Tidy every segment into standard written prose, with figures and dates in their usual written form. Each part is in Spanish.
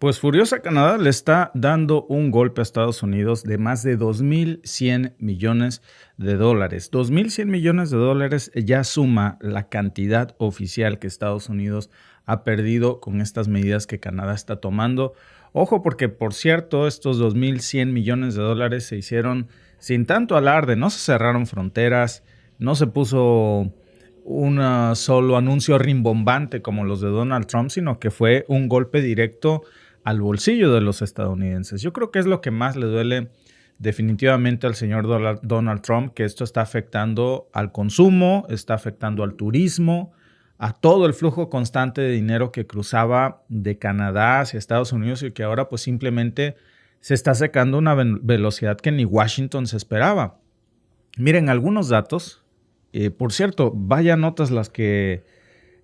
Pues furiosa Canadá le está dando un golpe a Estados Unidos de más de 2.100 millones de dólares. 2.100 millones de dólares ya suma la cantidad oficial que Estados Unidos ha perdido con estas medidas que Canadá está tomando. Ojo, porque por cierto, estos 2.100 millones de dólares se hicieron sin tanto alarde. No se cerraron fronteras, no se puso un solo anuncio rimbombante como los de Donald Trump, sino que fue un golpe directo al bolsillo de los estadounidenses. Yo creo que es lo que más le duele definitivamente al señor Donald Trump, que esto está afectando al consumo, está afectando al turismo, a todo el flujo constante de dinero que cruzaba de Canadá hacia Estados Unidos y que ahora pues simplemente se está secando a una velocidad que ni Washington se esperaba. Miren algunos datos. Por cierto, vaya notas las que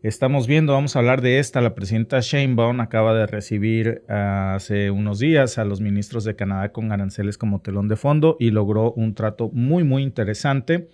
estamos viendo. Vamos a hablar de esta. La presidenta Sheinbaum acaba de recibir hace unos días a los ministros de Canadá con aranceles como telón de fondo y logró un trato muy, muy interesante.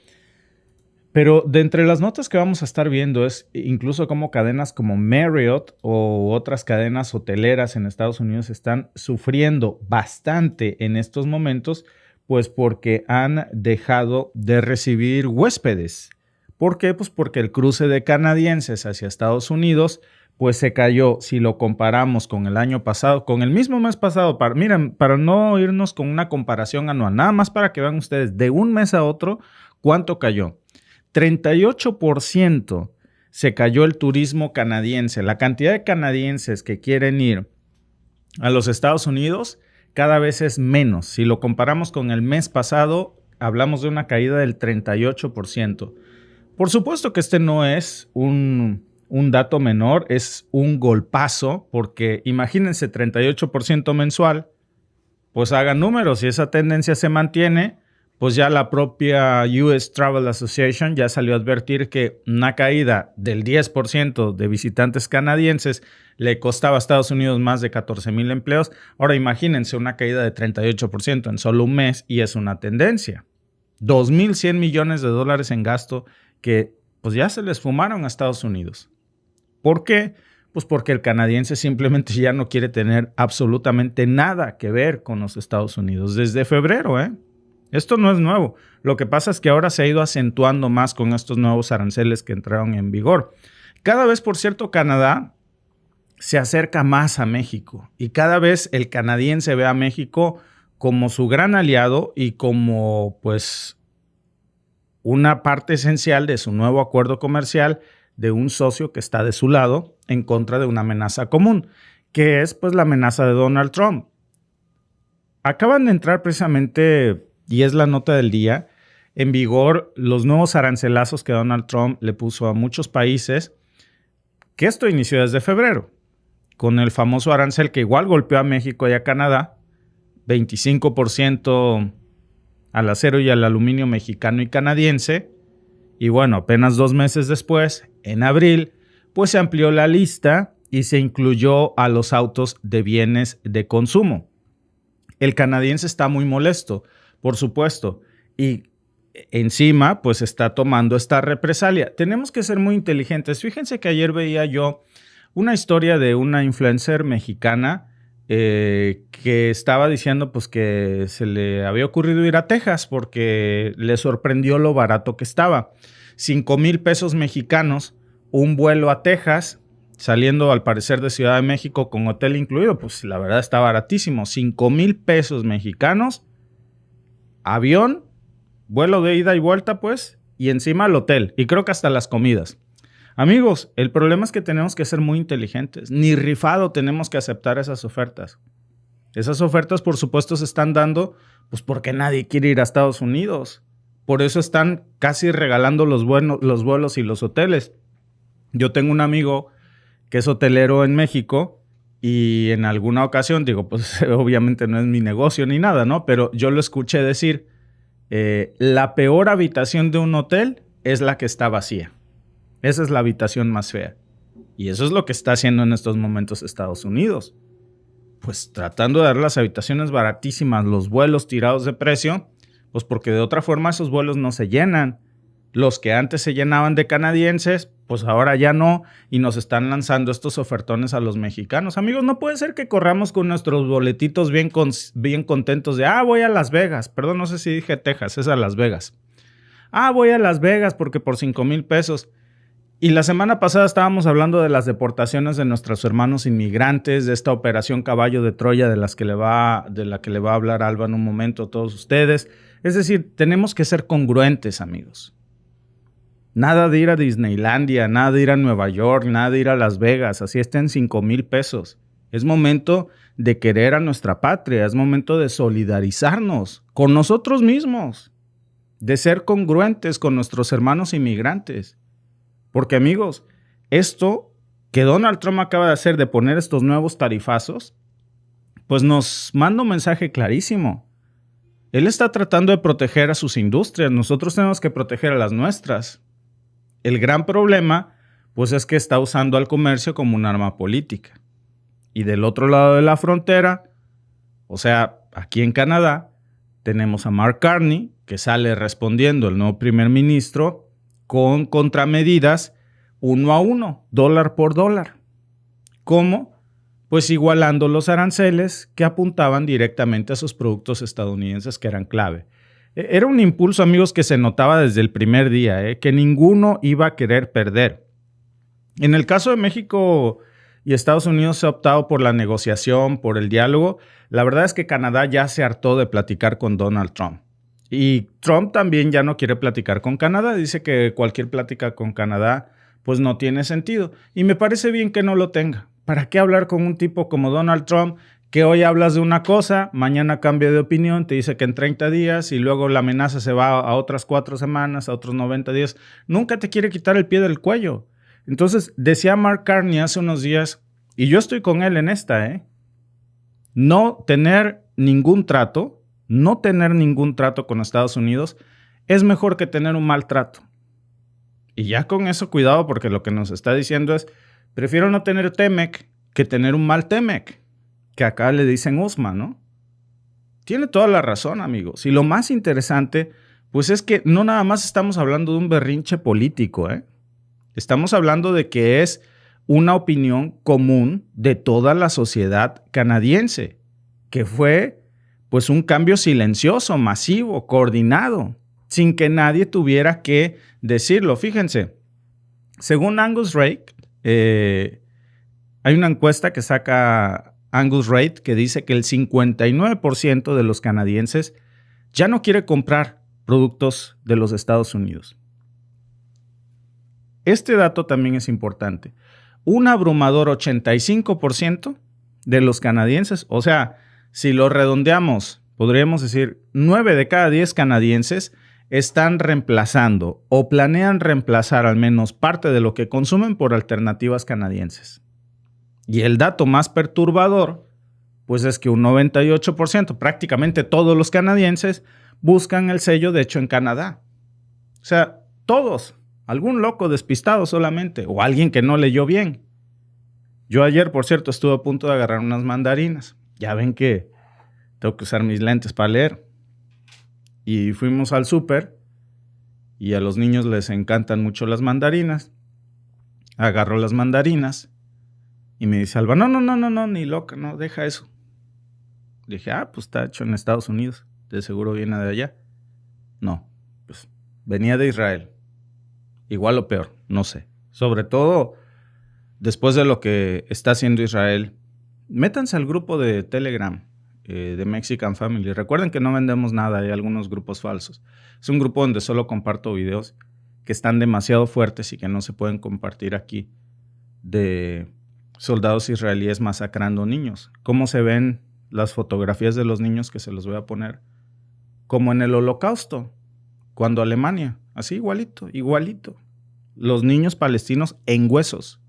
Pero de entre las notas que vamos a estar viendo es incluso cómo cadenas como Marriott o otras cadenas hoteleras en Estados Unidos están sufriendo bastante en estos momentos, pues porque han dejado de recibir huéspedes. ¿Por qué? Pues porque el cruce de canadienses hacia Estados Unidos pues se cayó. Si lo comparamos con el año pasado, con el mismo mes pasado, miren, para no irnos con una comparación anual, nada más para que vean ustedes de un mes a otro cuánto cayó. 38% se cayó el turismo canadiense. La cantidad de canadienses que quieren ir a los Estados Unidos cada vez es menos. Si lo comparamos con el mes pasado, hablamos de una caída del 38%. Por supuesto que este no es un dato menor, es un golpazo, porque imagínense 38% mensual, pues hagan números. Si esa tendencia se mantiene, pues ya la propia US Travel Association ya salió a advertir que una caída del 10% de visitantes canadienses le costaba a Estados Unidos más de 14,000 empleos. Ahora imagínense una caída de 38% en solo un mes y es una tendencia. 2.100 millones de dólares en gasto que pues ya se les fumaron a Estados Unidos. ¿Por qué? Pues porque el canadiense simplemente ya no quiere tener absolutamente nada que ver con los Estados Unidos desde febrero, Esto no es nuevo. Lo que pasa es que ahora se ha ido acentuando más con estos nuevos aranceles que entraron en vigor. Cada vez, por cierto, Canadá se acerca más a México y cada vez el canadiense ve a México como su gran aliado y como pues una parte esencial de su nuevo acuerdo comercial, de un socio que está de su lado en contra de una amenaza común, que es pues la amenaza de Donald Trump. Acaban de entrar precisamente, y es la nota del día, en vigor los nuevos arancelazos que Donald Trump le puso a muchos países, que esto inició desde febrero, con el famoso arancel que igual golpeó a México y a Canadá, 25% al acero y al aluminio mexicano y canadiense, y bueno, apenas 2 meses después, en abril, pues se amplió la lista y se incluyó a los autos de bienes de consumo. El canadiense está muy molesto, por supuesto, y encima pues está tomando esta represalia. Tenemos que ser muy inteligentes. Fíjense que ayer veía yo una historia de una influencer mexicana que estaba diciendo pues que se le había ocurrido ir a Texas porque le sorprendió lo barato que estaba. 5,000 pesos mexicanos, un vuelo a Texas, saliendo al parecer de Ciudad de México con hotel incluido, pues la verdad está baratísimo. 5,000 pesos mexicanos, avión, vuelo de ida y vuelta pues, y encima el hotel, y creo que hasta las comidas. Amigos, el problema es que tenemos que ser muy inteligentes. Ni rifado tenemos que aceptar esas ofertas. Esas ofertas, por supuesto, se están dando pues porque nadie quiere ir a Estados Unidos. Por eso están casi regalando los vuelos y los hoteles. Yo tengo un amigo que es hotelero en México y en alguna ocasión, digo, pues obviamente no es mi negocio ni nada, ¿no? Pero yo lo escuché decir, la peor habitación de un hotel es la que está vacía. Esa es la habitación más fea. Y eso es lo que está haciendo en estos momentos Estados Unidos. Pues tratando de dar las habitaciones baratísimas, los vuelos tirados de precio, pues porque de otra forma esos vuelos no se llenan. Los que antes se llenaban de canadienses, pues ahora ya no, y nos están lanzando estos ofertones a los mexicanos. Amigos, no puede ser que corramos con nuestros boletitos bien contentos de, voy a Las Vegas. Perdón, no sé si dije Texas, es a Las Vegas. Voy a Las Vegas porque por 5,000 pesos. Y la semana pasada estábamos hablando de las deportaciones de nuestros hermanos inmigrantes, de esta operación Caballo de Troya de la que le va a hablar Alba en un momento a todos ustedes. Es decir, tenemos que ser congruentes, amigos. Nada de ir a Disneylandia, nada de ir a Nueva York, nada de ir a Las Vegas, así estén 5,000 pesos. Es momento de querer a nuestra patria, es momento de solidarizarnos con nosotros mismos, de ser congruentes con nuestros hermanos inmigrantes. Porque, amigos, esto que Donald Trump acaba de hacer de poner estos nuevos tarifazos, pues nos manda un mensaje clarísimo. Él está tratando de proteger a sus industrias, nosotros tenemos que proteger a las nuestras. El gran problema, pues, es que está usando al comercio como un arma política. Y del otro lado de la frontera, o sea, aquí en Canadá, tenemos a Mark Carney, que sale respondiendo el nuevo primer ministro, con contramedidas 1 a 1, dólar por dólar. ¿Cómo? Pues igualando los aranceles que apuntaban directamente a sus productos estadounidenses que eran clave. Era un impulso, amigos, que se notaba desde el primer día, que ninguno iba a querer perder. En el caso de México y Estados Unidos se ha optado por la negociación, por el diálogo. La verdad es que Canadá ya se hartó de platicar con Donald Trump. Y Trump también ya no quiere platicar con Canadá. Dice que cualquier plática con Canadá pues no tiene sentido. Y me parece bien que no lo tenga. ¿Para qué hablar con un tipo como Donald Trump que hoy hablas de una cosa, mañana cambia de opinión, te dice que en 30 días y luego la amenaza se va a otras 4 semanas, a otros 90 días? Nunca te quiere quitar el pie del cuello. Entonces, decía Mark Carney hace unos días, y yo estoy con él en esta, no tener ningún trato con Estados Unidos es mejor que tener un mal trato. Y ya con eso, cuidado, porque lo que nos está diciendo es, prefiero no tener TEMEC que tener un mal TEMEC, que acá le dicen USMA, ¿no? Tiene toda la razón, amigos. Y lo más interesante, pues es que no nada más estamos hablando de un berrinche político, Estamos hablando de que es una opinión común de toda la sociedad canadiense, que fue pues un cambio silencioso, masivo, coordinado, sin que nadie tuviera que decirlo. Fíjense, según Angus Reid, hay una encuesta que saca Angus Reid que dice que el 59% de los canadienses ya no quiere comprar productos de los Estados Unidos. Este dato también es importante. Un abrumador 85% de los canadienses, o sea, si lo redondeamos, podríamos decir 9 de cada 10 canadienses están reemplazando o planean reemplazar al menos parte de lo que consumen por alternativas canadienses. Y el dato más perturbador, pues es que un 98%, prácticamente todos los canadienses, buscan el sello de hecho en Canadá. O sea, todos. Algún loco despistado solamente, o alguien que no leyó bien. Yo ayer, por cierto, estuve a punto de agarrar unas mandarinas. Ya ven que tengo que usar mis lentes para leer. Y fuimos al súper, y a los niños les encantan mucho las mandarinas. Agarro las mandarinas, y me dice Alba, no, ni loca, no, deja eso. Dije, pues está hecho en Estados Unidos, de seguro viene de allá. No, pues venía de Israel. Igual o peor, no sé. Sobre todo, después de lo que está haciendo Israel, métanse al grupo de Telegram de Mexican Family. Recuerden que no vendemos nada, hay algunos grupos falsos. Es un grupo donde solo comparto videos que están demasiado fuertes y que no se pueden compartir aquí, de soldados israelíes masacrando niños. ¿Cómo se ven las fotografías de los niños que se los voy a poner? Como en el Holocausto, cuando Alemania, así igualito. Los niños palestinos en huesos.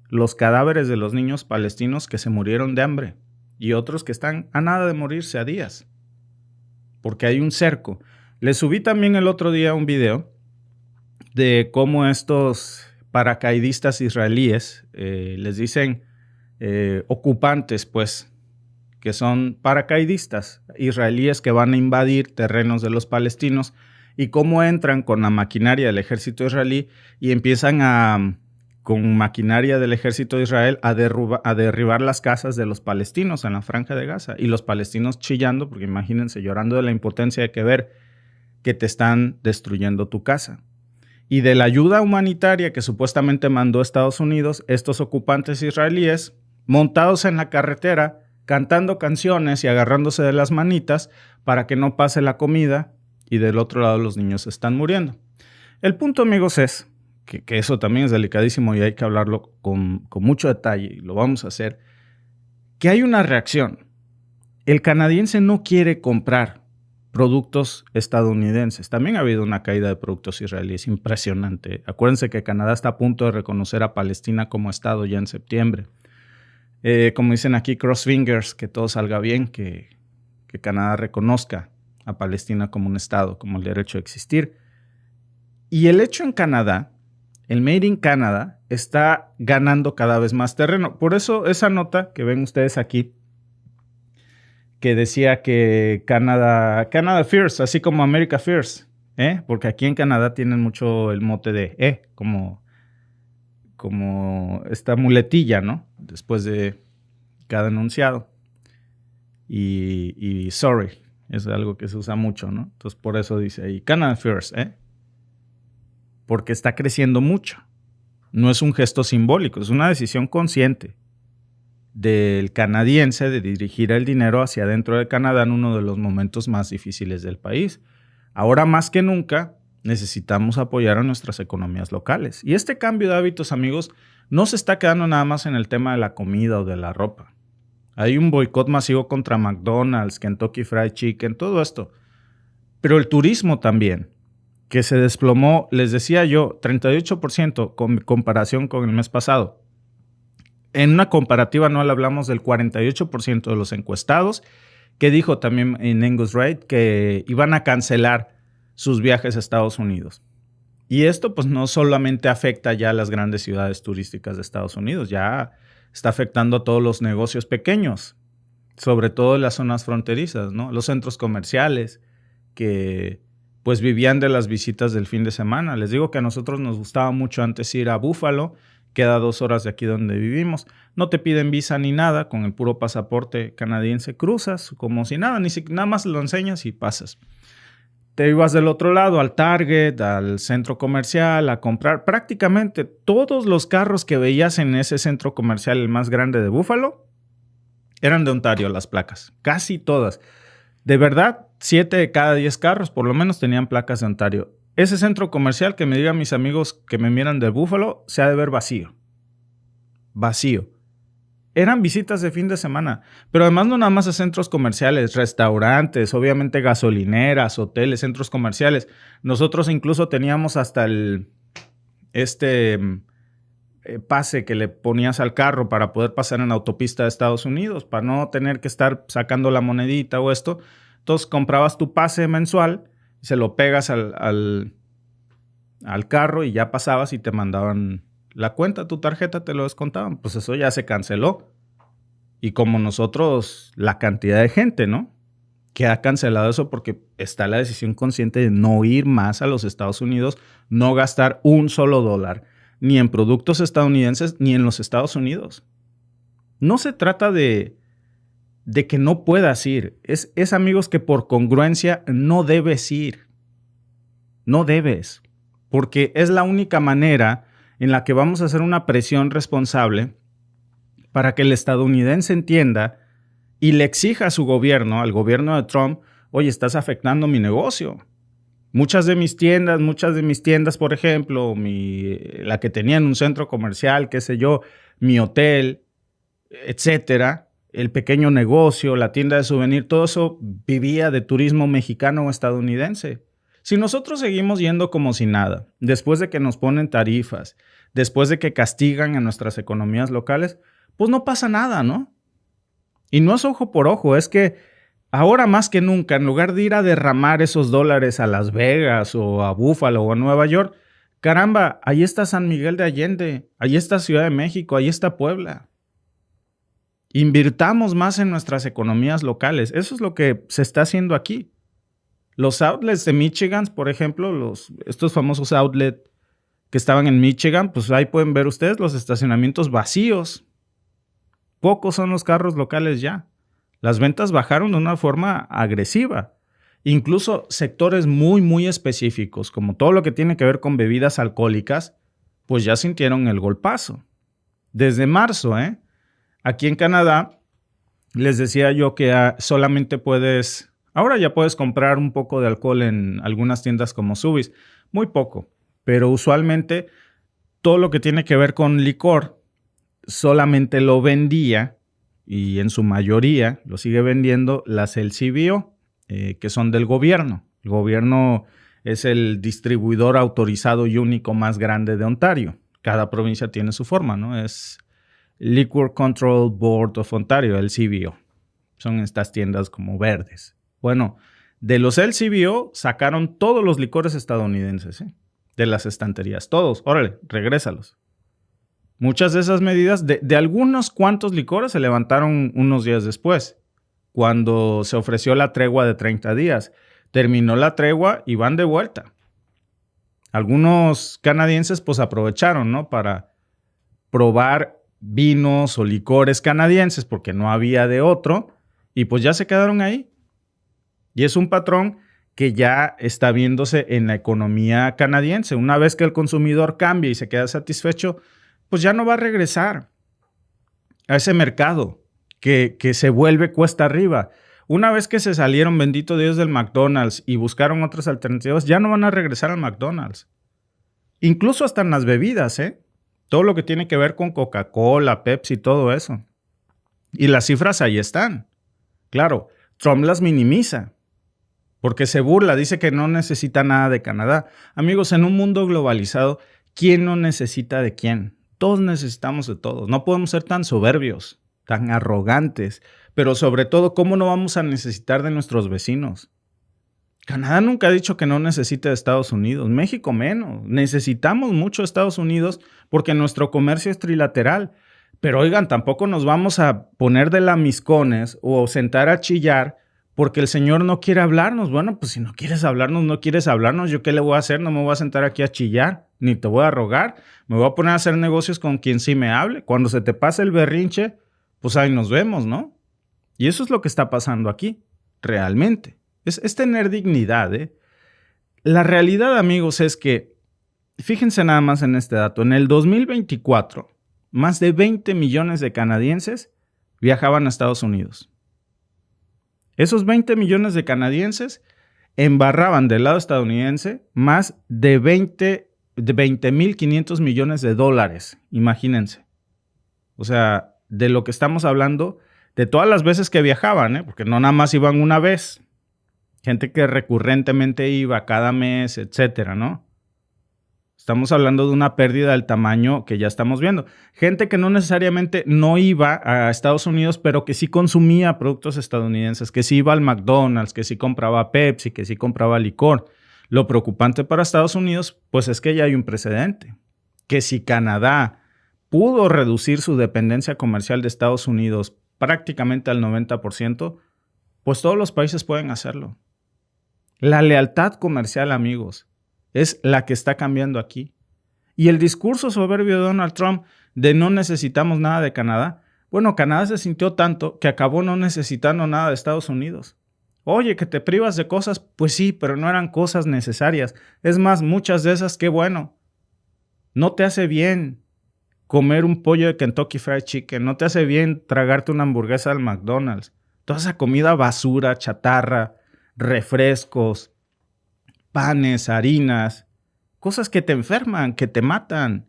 Los cadáveres de los niños palestinos que se murieron de hambre y otros que están a nada de morirse a días. Porque hay un cerco. Les subí también el otro día un video de cómo estos paracaidistas israelíes, les dicen ocupantes, pues, que son paracaidistas israelíes que van a invadir terrenos de los palestinos y cómo entran con la maquinaria del ejército israelí y empiezan con maquinaria del ejército de Israel a derribar las casas de los palestinos en la Franja de Gaza. Y los palestinos chillando, porque imagínense, llorando de la impotencia de ver que te están destruyendo tu casa. Y de la ayuda humanitaria que supuestamente mandó Estados Unidos, estos ocupantes israelíes, montados en la carretera, cantando canciones y agarrándose de las manitas para que no pase la comida, y del otro lado los niños están muriendo. El punto, amigos, es que eso también es delicadísimo y hay que hablarlo con mucho detalle, y lo vamos a hacer, que hay una reacción. El canadiense no quiere comprar productos estadounidenses. También ha habido una caída de productos israelíes impresionante. Acuérdense que Canadá está a punto de reconocer a Palestina como estado ya en septiembre. Como dicen aquí, cross fingers, que todo salga bien, que Canadá reconozca a Palestina como un estado, como el derecho a existir. Y el hecho en Canadá, el Made in Canada, está ganando cada vez más terreno. Por eso esa nota que ven ustedes aquí, que decía que Canada First, así como America First, porque aquí en Canadá tienen mucho el mote de como esta muletilla, ¿no? Después de cada enunciado. Y sorry, es algo que se usa mucho, ¿no? Entonces por eso dice ahí Canada First, porque está creciendo mucho. No es un gesto simbólico, es una decisión consciente del canadiense de dirigir el dinero hacia adentro de Canadá en uno de los momentos más difíciles del país. Ahora más que nunca necesitamos apoyar a nuestras economías locales. Y este cambio de hábitos, amigos, no se está quedando nada más en el tema de la comida o de la ropa. Hay un boicot masivo contra McDonald's, Kentucky Fried Chicken, todo esto. Pero el turismo también, que se desplomó, les decía yo, 38% con comparación con el mes pasado. En una comparativa anual hablamos del 48% de los encuestados, que dijo también en Angus Reid que iban a cancelar sus viajes a Estados Unidos. Y esto pues no solamente afecta ya a las grandes ciudades turísticas de Estados Unidos, ya está afectando a todos los negocios pequeños, sobre todo en las zonas fronterizas, ¿no? Los centros comerciales que pues vivían de las visitas del fin de semana. Les digo que a nosotros nos gustaba mucho antes ir a Buffalo, queda 2 horas de aquí donde vivimos. No te piden visa ni nada, con el puro pasaporte canadiense cruzas como si nada, nada más lo enseñas y pasas. Te ibas del otro lado al Target, al centro comercial, a comprar. Prácticamente todos los carros que veías en ese centro comercial, el más grande de Buffalo, eran de Ontario las placas. Casi todas. De verdad, 7 de cada 10 carros por lo menos tenían placas de Ontario. Ese centro comercial, que me digan mis amigos que me miran de Buffalo, se ha de ver vacío. Vacío. Eran visitas de fin de semana, pero además no nada más a centros comerciales, restaurantes, obviamente gasolineras, hoteles, centros comerciales. Nosotros incluso teníamos hasta el pase que le ponías al carro para poder pasar en la autopista de Estados Unidos, para no tener que estar sacando la monedita o esto. Entonces comprabas tu pase mensual, se lo pegas al carro y ya pasabas y te mandaban la cuenta, tu tarjeta, te lo descontaban. Pues eso ya se canceló. Y como nosotros, la cantidad de gente, ¿no?, que ha cancelado eso porque está la decisión consciente de no ir más a los Estados Unidos, no gastar un solo dólar, ni en productos estadounidenses, ni en los Estados Unidos. No se trata de que no puedas ir. Es, amigos, que por congruencia no debes ir. No debes. Porque es la única manera en la que vamos a hacer una presión responsable para que el estadounidense entienda y le exija a su gobierno, al gobierno de Trump, oye, estás afectando mi negocio. Muchas de mis tiendas, por ejemplo, la que tenía en un centro comercial, qué sé yo, mi hotel, etcétera, el pequeño negocio, la tienda de souvenir, todo eso vivía de turismo mexicano o estadounidense. Si nosotros seguimos yendo como si nada, después de que nos ponen tarifas, después de que castigan a nuestras economías locales, pues no pasa nada, ¿no? Y no es ojo por ojo, es que ahora más que nunca, en lugar de ir a derramar esos dólares a Las Vegas o a Búfalo o a Nueva York, caramba, ahí está San Miguel de Allende, ahí está Ciudad de México, ahí está Puebla. Invirtamos más en nuestras economías locales. Eso es lo que se está haciendo aquí. Los outlets de Michigan, por ejemplo, estos famosos outlets que estaban en Michigan, pues ahí pueden ver ustedes los estacionamientos vacíos. Pocos son los carros locales ya. Las ventas bajaron de una forma agresiva. Incluso sectores muy, muy específicos, como todo lo que tiene que ver con bebidas alcohólicas, pues ya sintieron el golpazo. Desde marzo, aquí en Canadá, les decía yo que solamente ahora ya puedes comprar un poco de alcohol en algunas tiendas como Sobeys, muy poco, pero usualmente todo lo que tiene que ver con licor solamente lo vendía, y en su mayoría lo sigue vendiendo, las LCBO, que son del gobierno. El gobierno es el distribuidor autorizado y único más grande de Ontario. Cada provincia tiene su forma, ¿no? Es Liquor Control Board of Ontario, LCBO. Son estas tiendas como verdes. Bueno, de los LCBO sacaron todos los licores estadounidenses, de las estanterías. Todos. Órale, regrésalos. Muchas de esas medidas, de algunos cuantos licores se levantaron unos días después, cuando se ofreció la tregua de 30 días. Terminó la tregua y van de vuelta. Algunos canadienses pues aprovecharon, ¿no? Para probar vinos o licores canadienses porque no había de otro y pues ya se quedaron ahí. Y es un patrón que ya está viéndose en la economía canadiense. Una vez que el consumidor cambia y se queda satisfecho, pues ya no va a regresar a ese mercado que se vuelve cuesta arriba. Una vez que se salieron, bendito Dios, del McDonald's y buscaron otras alternativas, ya no van a regresar al McDonald's. Incluso hasta en las bebidas, todo lo que tiene que ver con Coca-Cola, Pepsi, todo eso. Y las cifras ahí están. Claro, Trump las minimiza porque se burla, dice que no necesita nada de Canadá. Amigos, en un mundo globalizado, ¿quién no necesita de quién? Todos necesitamos de todos. No podemos ser tan soberbios, tan arrogantes, pero sobre todo, ¿cómo no vamos a necesitar de nuestros vecinos? Canadá nunca ha dicho que no necesite de Estados Unidos, México menos. Necesitamos mucho de Estados Unidos porque nuestro comercio es trilateral. Pero oigan, tampoco nos vamos a poner de lamiscones o sentar a chillar porque el señor no quiere hablarnos. Bueno, pues si no quieres hablarnos, no quieres hablarnos. ¿Yo qué le voy a hacer? No me voy a sentar aquí a chillar, ni te voy a rogar. Me voy a poner a hacer negocios con quien sí me hable. Cuando se te pase el berrinche, pues ahí nos vemos, ¿no? Y eso es lo que está pasando aquí, realmente. Es tener dignidad, La realidad, amigos, es que, fíjense nada más en este dato. En el 2024, más de 20 millones de canadienses viajaban a Estados Unidos. Esos 20 millones de canadienses embarraban del lado estadounidense más de 20,500 millones de dólares. Imagínense. O sea, de lo que estamos hablando, de todas las veces que viajaban, porque no nada más iban una vez. Gente que recurrentemente iba cada mes, etcétera, ¿no? Estamos hablando de una pérdida del tamaño que ya estamos viendo. Gente que no necesariamente no iba a Estados Unidos, pero que sí consumía productos estadounidenses, que sí iba al McDonald's, que sí compraba Pepsi, que sí compraba licor. Lo preocupante para Estados Unidos, pues es que ya hay un precedente. Que si Canadá pudo reducir su dependencia comercial de Estados Unidos prácticamente al 90%, pues todos los países pueden hacerlo. La lealtad comercial, amigos, es la que está cambiando aquí. Y el discurso soberbio de Donald Trump de no necesitamos nada de Canadá. Bueno, Canadá se sintió tanto que acabó no necesitando nada de Estados Unidos. Oye, que te privas de cosas, pues sí, pero no eran cosas necesarias. Es más, muchas de esas, qué bueno. No te hace bien comer un pollo de Kentucky Fried Chicken. No te hace bien tragarte una hamburguesa del McDonald's. Toda esa comida basura, chatarra, refrescos, panes, harinas, cosas que te enferman, que te matan.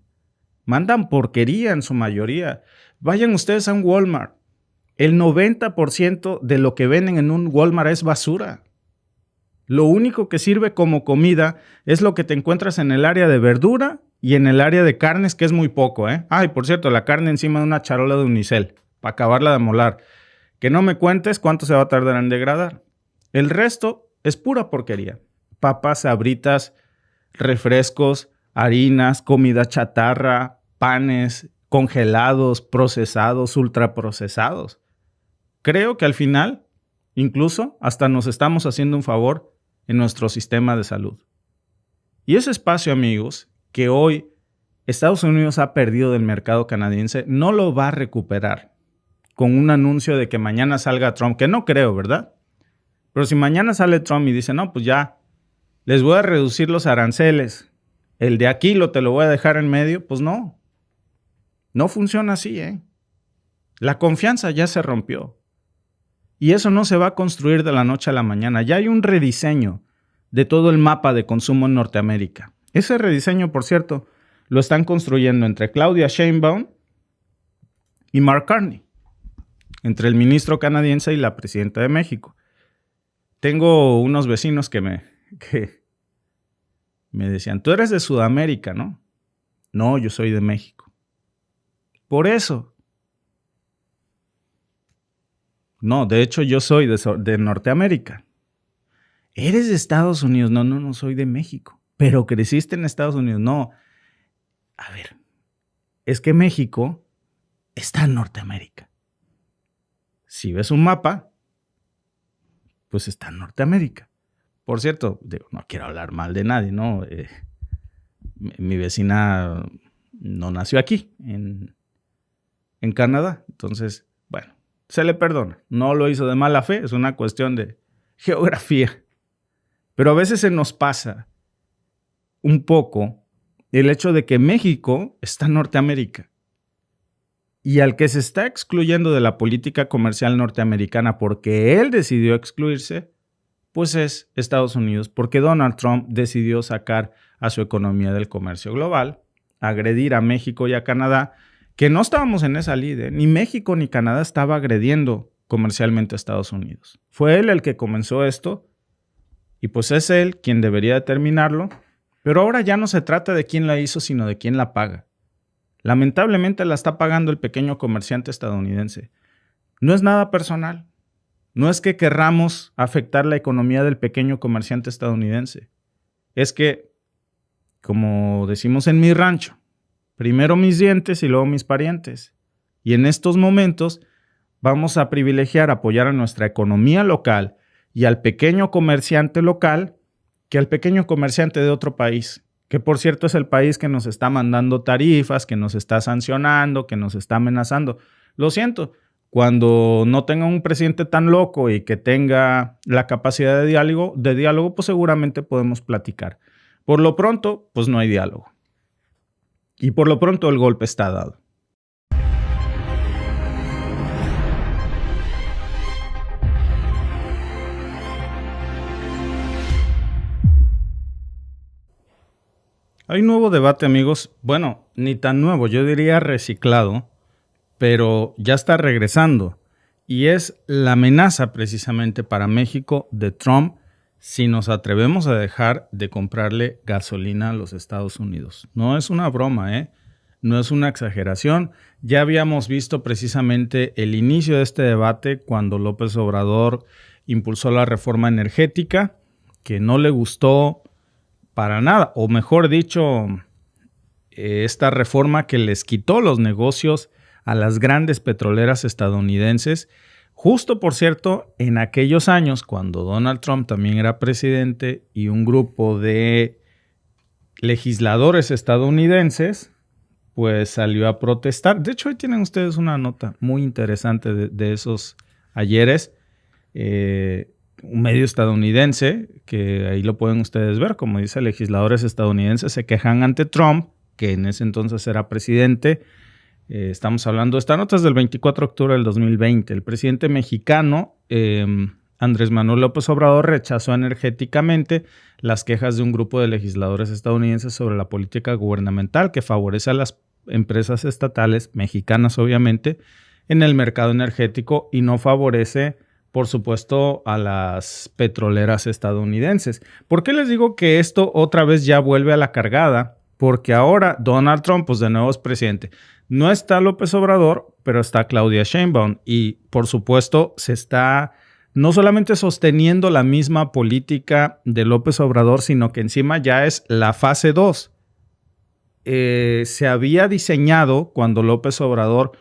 Mandan porquería en su mayoría. Vayan ustedes a un Walmart. El 90% de lo que venden en un Walmart es basura. Lo único que sirve como comida es lo que te encuentras en el área de verdura y en el área de carnes, que es muy poco, Ay, por cierto, la carne encima de una charola de unicel, para acabarla de molar. Que no me cuentes cuánto se va a tardar en degradar. El resto es pura porquería. Papas, sabritas, refrescos, harinas, comida chatarra, panes, congelados, procesados, ultraprocesados. Creo que al final, incluso, hasta nos estamos haciendo un favor en nuestro sistema de salud. Y ese espacio, amigos, que hoy Estados Unidos ha perdido del mercado canadiense, no lo va a recuperar con un anuncio de que mañana salga Trump, que no creo, ¿verdad? Pero si mañana sale Trump y dice, no, pues ya, les voy a reducir los aranceles, el de aquí te lo voy a dejar en medio, pues no. No funciona así, ¿eh? La confianza ya se rompió. Y eso no se va a construir de la noche a la mañana. Ya hay un rediseño de todo el mapa de consumo en Norteamérica. Ese rediseño, por cierto, lo están construyendo entre Claudia Sheinbaum y Mark Carney, entre el ministro canadiense y la presidenta de México. Tengo unos vecinos que me decían, tú eres de Sudamérica, ¿no? No, yo soy de México. Por eso. No, de hecho yo soy de Norteamérica. ¿Eres de Estados Unidos? No soy de México. ¿Pero creciste en Estados Unidos? No. A ver, es que México está en Norteamérica. Si ves un mapa, pues está en Norteamérica. Por cierto, no quiero hablar mal de nadie, ¿no? Mi vecina no nació aquí, en Canadá. Entonces, bueno, se le perdona. No lo hizo de mala fe, es una cuestión de geografía. Pero a veces se nos pasa un poco el hecho de que México está en Norteamérica. Y al que se está excluyendo de la política comercial norteamericana porque él decidió excluirse, pues es Estados Unidos, porque Donald Trump decidió sacar a su economía del comercio global, agredir a México y a Canadá, que no estábamos en esa lid, ni México ni Canadá estaba agrediendo comercialmente a Estados Unidos. Fue él el que comenzó esto, y pues es él quien debería determinarlo, pero ahora ya no se trata de quién la hizo, sino de quién la paga. Lamentablemente la está pagando el pequeño comerciante estadounidense. No es nada personal. No es que querramos afectar la economía del pequeño comerciante estadounidense. Es que, como decimos en mi rancho, primero mis dientes y luego mis parientes. Y en estos momentos vamos a privilegiar apoyar a nuestra economía local y al pequeño comerciante local que al pequeño comerciante de otro país, que por cierto es el país que nos está mandando tarifas, que nos está sancionando, que nos está amenazando. Lo siento, cuando no tenga un presidente tan loco y que tenga la capacidad de diálogo, pues seguramente podemos platicar. Por lo pronto, pues no hay diálogo. Y por lo pronto el golpe está dado. Hay un nuevo debate, amigos. Bueno, ni tan nuevo, yo diría reciclado, pero ya está regresando. Y es la amenaza precisamente para México de Trump si nos atrevemos a dejar de comprarle gasolina a los Estados Unidos. No es una broma, ¿eh? No es una exageración. Ya habíamos visto precisamente el inicio de este debate cuando López Obrador impulsó la reforma energética, que no le gustó para nada, o mejor dicho, esta reforma que les quitó los negocios a las grandes petroleras estadounidenses, justo por cierto, en aquellos años cuando Donald Trump también era presidente y un grupo de legisladores estadounidenses pues salió a protestar. De hecho, hoy tienen ustedes una nota muy interesante de esos ayeres. Un medio estadounidense, que ahí lo pueden ustedes ver, como dice, legisladores estadounidenses se quejan ante Trump, que en ese entonces era presidente. Estamos hablando, esta nota es del 24 de octubre del 2020. El presidente mexicano, Andrés Manuel López Obrador, rechazó energéticamente las quejas de un grupo de legisladores estadounidenses sobre la política gubernamental que favorece a las empresas estatales, mexicanas obviamente, en el mercado energético y no favorece, por supuesto, a las petroleras estadounidenses. ¿Por qué les digo que esto otra vez ya vuelve a la cargada? Porque ahora Donald Trump, pues de nuevo es presidente. No está López Obrador, pero está Claudia Sheinbaum. Y, por supuesto, se está no solamente sosteniendo la misma política de López Obrador, sino que encima ya es la fase 2. Se había diseñado cuando López Obrador,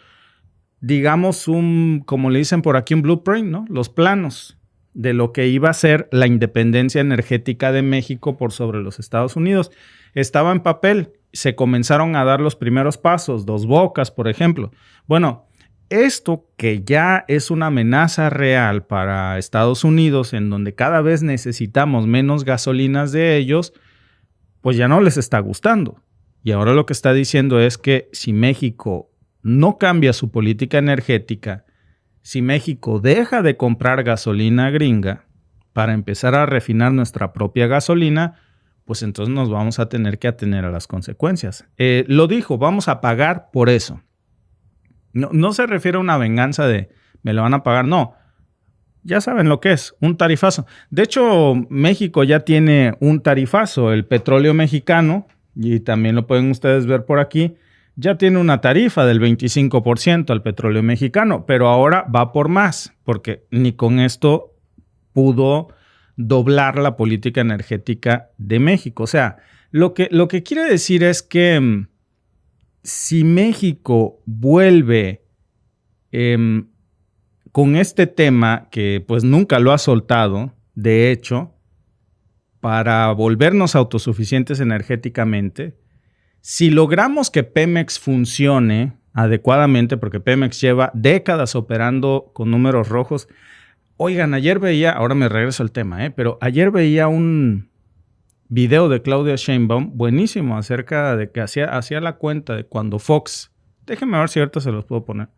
digamos, como le dicen por aquí, un blueprint, ¿no? Los planos de lo que iba a ser la independencia energética de México por sobre los Estados Unidos. Estaba en papel, se comenzaron a dar los primeros pasos, Dos Bocas, por ejemplo. Bueno, esto que ya es una amenaza real para Estados Unidos, en donde cada vez necesitamos menos gasolinas de ellos, pues ya no les está gustando. Y ahora lo que está diciendo es que si México no cambia su política energética, si México deja de comprar gasolina gringa para empezar a refinar nuestra propia gasolina, pues entonces nos vamos a tener que atener a las consecuencias. Lo dijo, vamos a pagar por eso. No se refiere a una venganza de me lo van a pagar, no. Ya saben lo que es, un tarifazo. De hecho, México ya tiene un tarifazo, el petróleo mexicano, y también lo pueden ustedes ver por aquí, ya tiene una tarifa del 25% al petróleo mexicano, pero ahora va por más, porque ni con esto pudo doblar la política energética de México. O sea, lo que quiere decir es que si México vuelve con este tema, que pues nunca lo ha soltado, de hecho, para volvernos autosuficientes energéticamente, si logramos que Pemex funcione adecuadamente, porque Pemex lleva décadas operando con números rojos. Oigan, ayer veía, ahora me regreso al tema, pero ayer veía un video de Claudia Sheinbaum buenísimo acerca de que hacía la cuenta de cuando Fox, déjenme ver si ahorita se los puedo poner,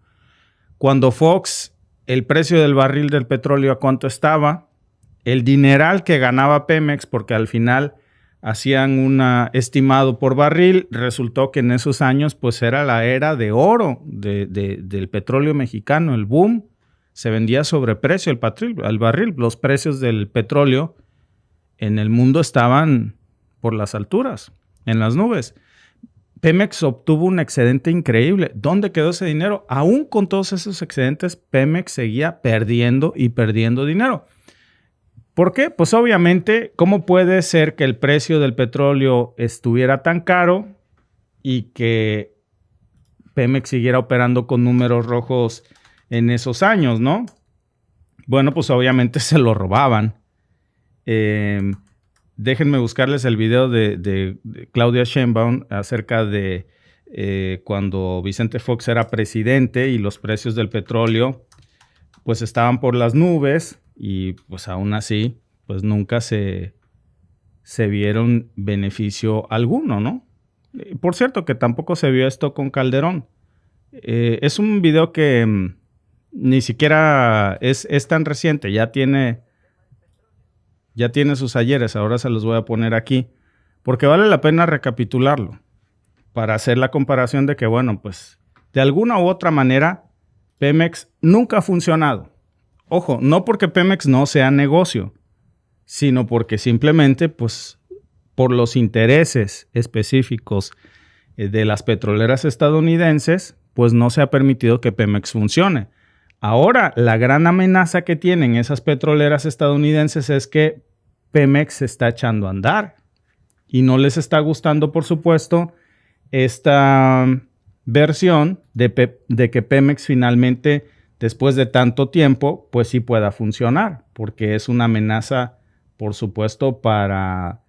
cuando Fox, el precio del barril del petróleo a cuánto estaba, el dineral que ganaba Pemex, porque al final hacían un estimado por barril, resultó que en esos años pues era la era de oro del petróleo mexicano, el boom, se vendía a sobreprecio el barril, los precios del petróleo en el mundo estaban por las alturas, en las nubes. Pemex obtuvo un excedente increíble. ¿Dónde quedó ese dinero? Aún con todos esos excedentes, Pemex seguía perdiendo y perdiendo dinero. ¿Por qué? Pues obviamente, ¿cómo puede ser que el precio del petróleo estuviera tan caro y que Pemex siguiera operando con números rojos en esos años, ¿no? Bueno, pues obviamente se lo robaban. Déjenme buscarles el video de Claudia Sheinbaum acerca de cuando Vicente Fox era presidente y los precios del petróleo pues estaban por las nubes. Y pues aún así, pues nunca se vieron beneficio alguno, ¿no? Por cierto, que tampoco se vio esto con Calderón. Es un video que ni siquiera es tan reciente, ya tiene sus ayeres, ahora se los voy a poner aquí, porque vale la pena recapitularlo, para hacer la comparación de que, bueno, pues de alguna u otra manera, Pemex nunca ha funcionado. Ojo, no porque Pemex no sea negocio, sino porque simplemente, pues, por los intereses específicos de las petroleras estadounidenses, pues no se ha permitido que Pemex funcione. Ahora, la gran amenaza que tienen esas petroleras estadounidenses es que Pemex se está echando a andar y no les está gustando, por supuesto, esta versión de que Pemex finalmente, después de tanto tiempo, pues sí pueda funcionar, porque es una amenaza, por supuesto, para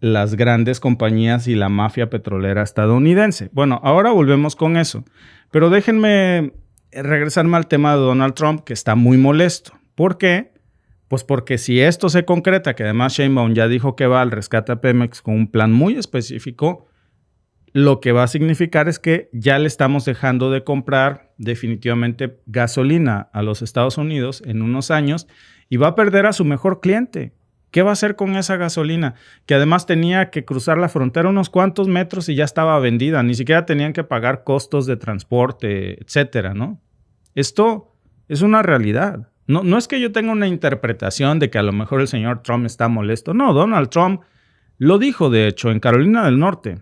las grandes compañías y la mafia petrolera estadounidense. Bueno, ahora volvemos con eso, pero déjenme regresarme al tema de Donald Trump, que está muy molesto. ¿Por qué? Pues porque si esto se concreta, que además Sheinbaum ya dijo que va al rescate a Pemex con un plan muy específico, lo que va a significar es que ya le estamos dejando de comprar definitivamente gasolina a los Estados Unidos en unos años y va a perder a su mejor cliente. ¿Qué va a hacer con esa gasolina? Que además tenía que cruzar la frontera unos cuantos metros y ya estaba vendida. Ni siquiera tenían que pagar costos de transporte, etcétera, ¿no? Esto es una realidad. No es que yo tenga una interpretación de que a lo mejor el señor Trump está molesto. No, Donald Trump lo dijo, de hecho, en Carolina del Norte.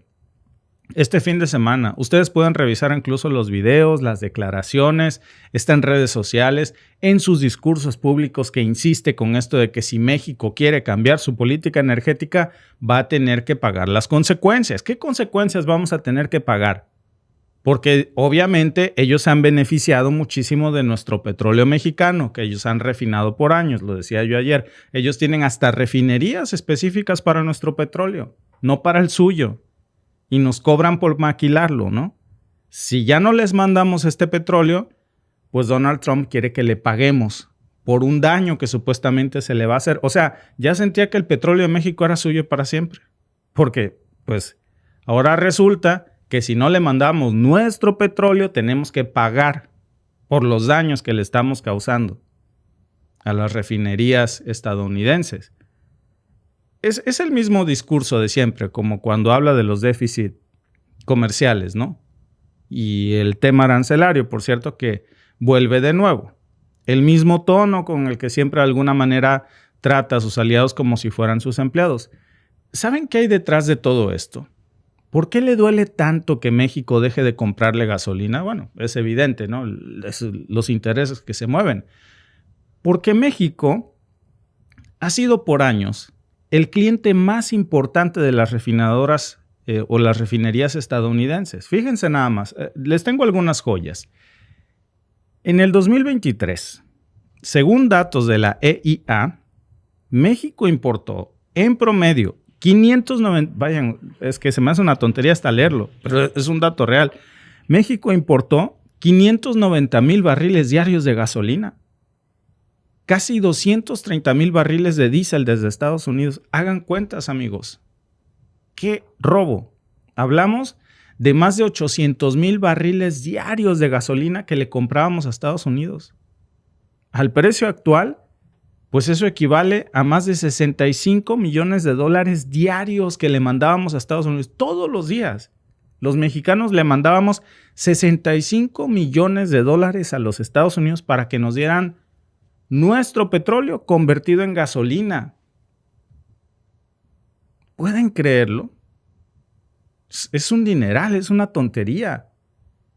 Este fin de semana, ustedes pueden revisar incluso los videos, las declaraciones, está en redes sociales, en sus discursos públicos que insiste con esto de que si México quiere cambiar su política energética, va a tener que pagar las consecuencias. ¿Qué consecuencias vamos a tener que pagar? Porque obviamente ellos se han beneficiado muchísimo de nuestro petróleo mexicano, que ellos han refinado por años, lo decía yo ayer. Ellos tienen hasta refinerías específicas para nuestro petróleo, no para el suyo. Y nos cobran por maquilarlo, ¿no? Si ya no les mandamos este petróleo, pues Donald Trump quiere que le paguemos por un daño que supuestamente se le va a hacer. O sea, ya sentía que el petróleo de México era suyo para siempre. Porque, pues, ahora resulta que si no le mandamos nuestro petróleo, tenemos que pagar por los daños que le estamos causando a las refinerías estadounidenses. Es el mismo discurso de siempre, como cuando habla de los déficits comerciales, ¿no? Y el tema arancelario, por cierto, que vuelve de nuevo. El mismo tono con el que siempre de alguna manera trata a sus aliados como si fueran sus empleados. ¿Saben qué hay detrás de todo esto? ¿Por qué le duele tanto que México deje de comprarle gasolina? Bueno, es evidente, ¿no? Los intereses que se mueven. Porque México ha sido por años el cliente más importante de las refinadoras o las refinerías estadounidenses. Fíjense nada más, les tengo algunas joyas. En el 2023, según datos de la EIA, México importó en promedio 590, vayan, es que se me hace una tontería hasta leerlo, pero es un dato real. México importó 590,000 barriles diarios de gasolina, casi 230,000 barriles de diésel desde Estados Unidos. Hagan cuentas, amigos. ¡Qué robo! Hablamos de más de 800,000 barriles diarios de gasolina que le comprábamos a Estados Unidos. Al precio actual, pues eso equivale a más de 65 millones de dólares diarios que le mandábamos a Estados Unidos todos los días. Los mexicanos le mandábamos 65 millones de dólares a los Estados Unidos para que nos dieran nuestro petróleo convertido en gasolina. ¿Pueden creerlo? Es un dineral, es una tontería.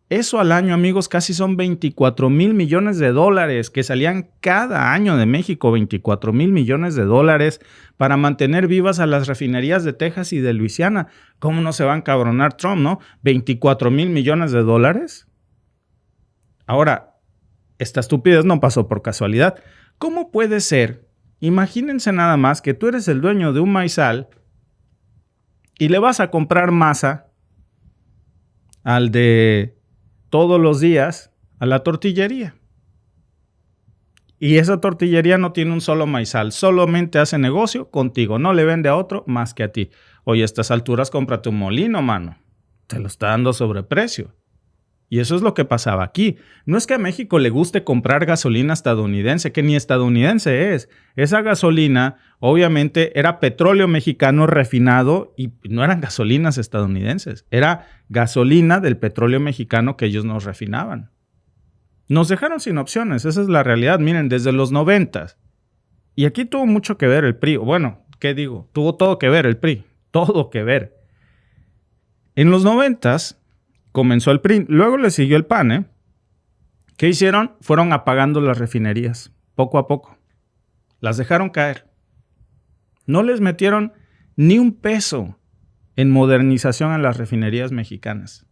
Eso al año, amigos, casi son 24,000 millones de dólares que salían cada año de México, 24,000 millones de dólares para mantener vivas a las refinerías de Texas y de Luisiana. ¿Cómo no se va a encabronar Trump, no? 24,000 millones de dólares. Ahora, esta estupidez no pasó por casualidad. ¿Cómo puede ser? Imagínense nada más que tú eres el dueño de un maizal y le vas a comprar masa al de todos los días a la tortillería. Y esa tortillería no tiene un solo maizal, solamente hace negocio contigo, no le vende a otro más que a ti. Oye, a estas alturas cómprate un molino, mano. Te lo está dando sobreprecio. Y eso es lo que pasaba aquí. No es que a México le guste comprar gasolina estadounidense, que ni estadounidense es. Esa gasolina, obviamente, era petróleo mexicano refinado y no eran gasolinas estadounidenses. Era gasolina del petróleo mexicano que ellos nos refinaban. Nos dejaron sin opciones, esa es la realidad. Miren, desde los 90. Y aquí tuvo mucho que ver el PRI. Bueno, ¿qué digo? Tuvo todo que ver el PRI. Todo que ver. En los 90 comenzó el PRI, luego le siguió el PAN, ¿eh? ¿Qué hicieron? Fueron apagando las refinerías, poco a poco. Las dejaron caer. No les metieron ni un peso en modernización a las refinerías mexicanas.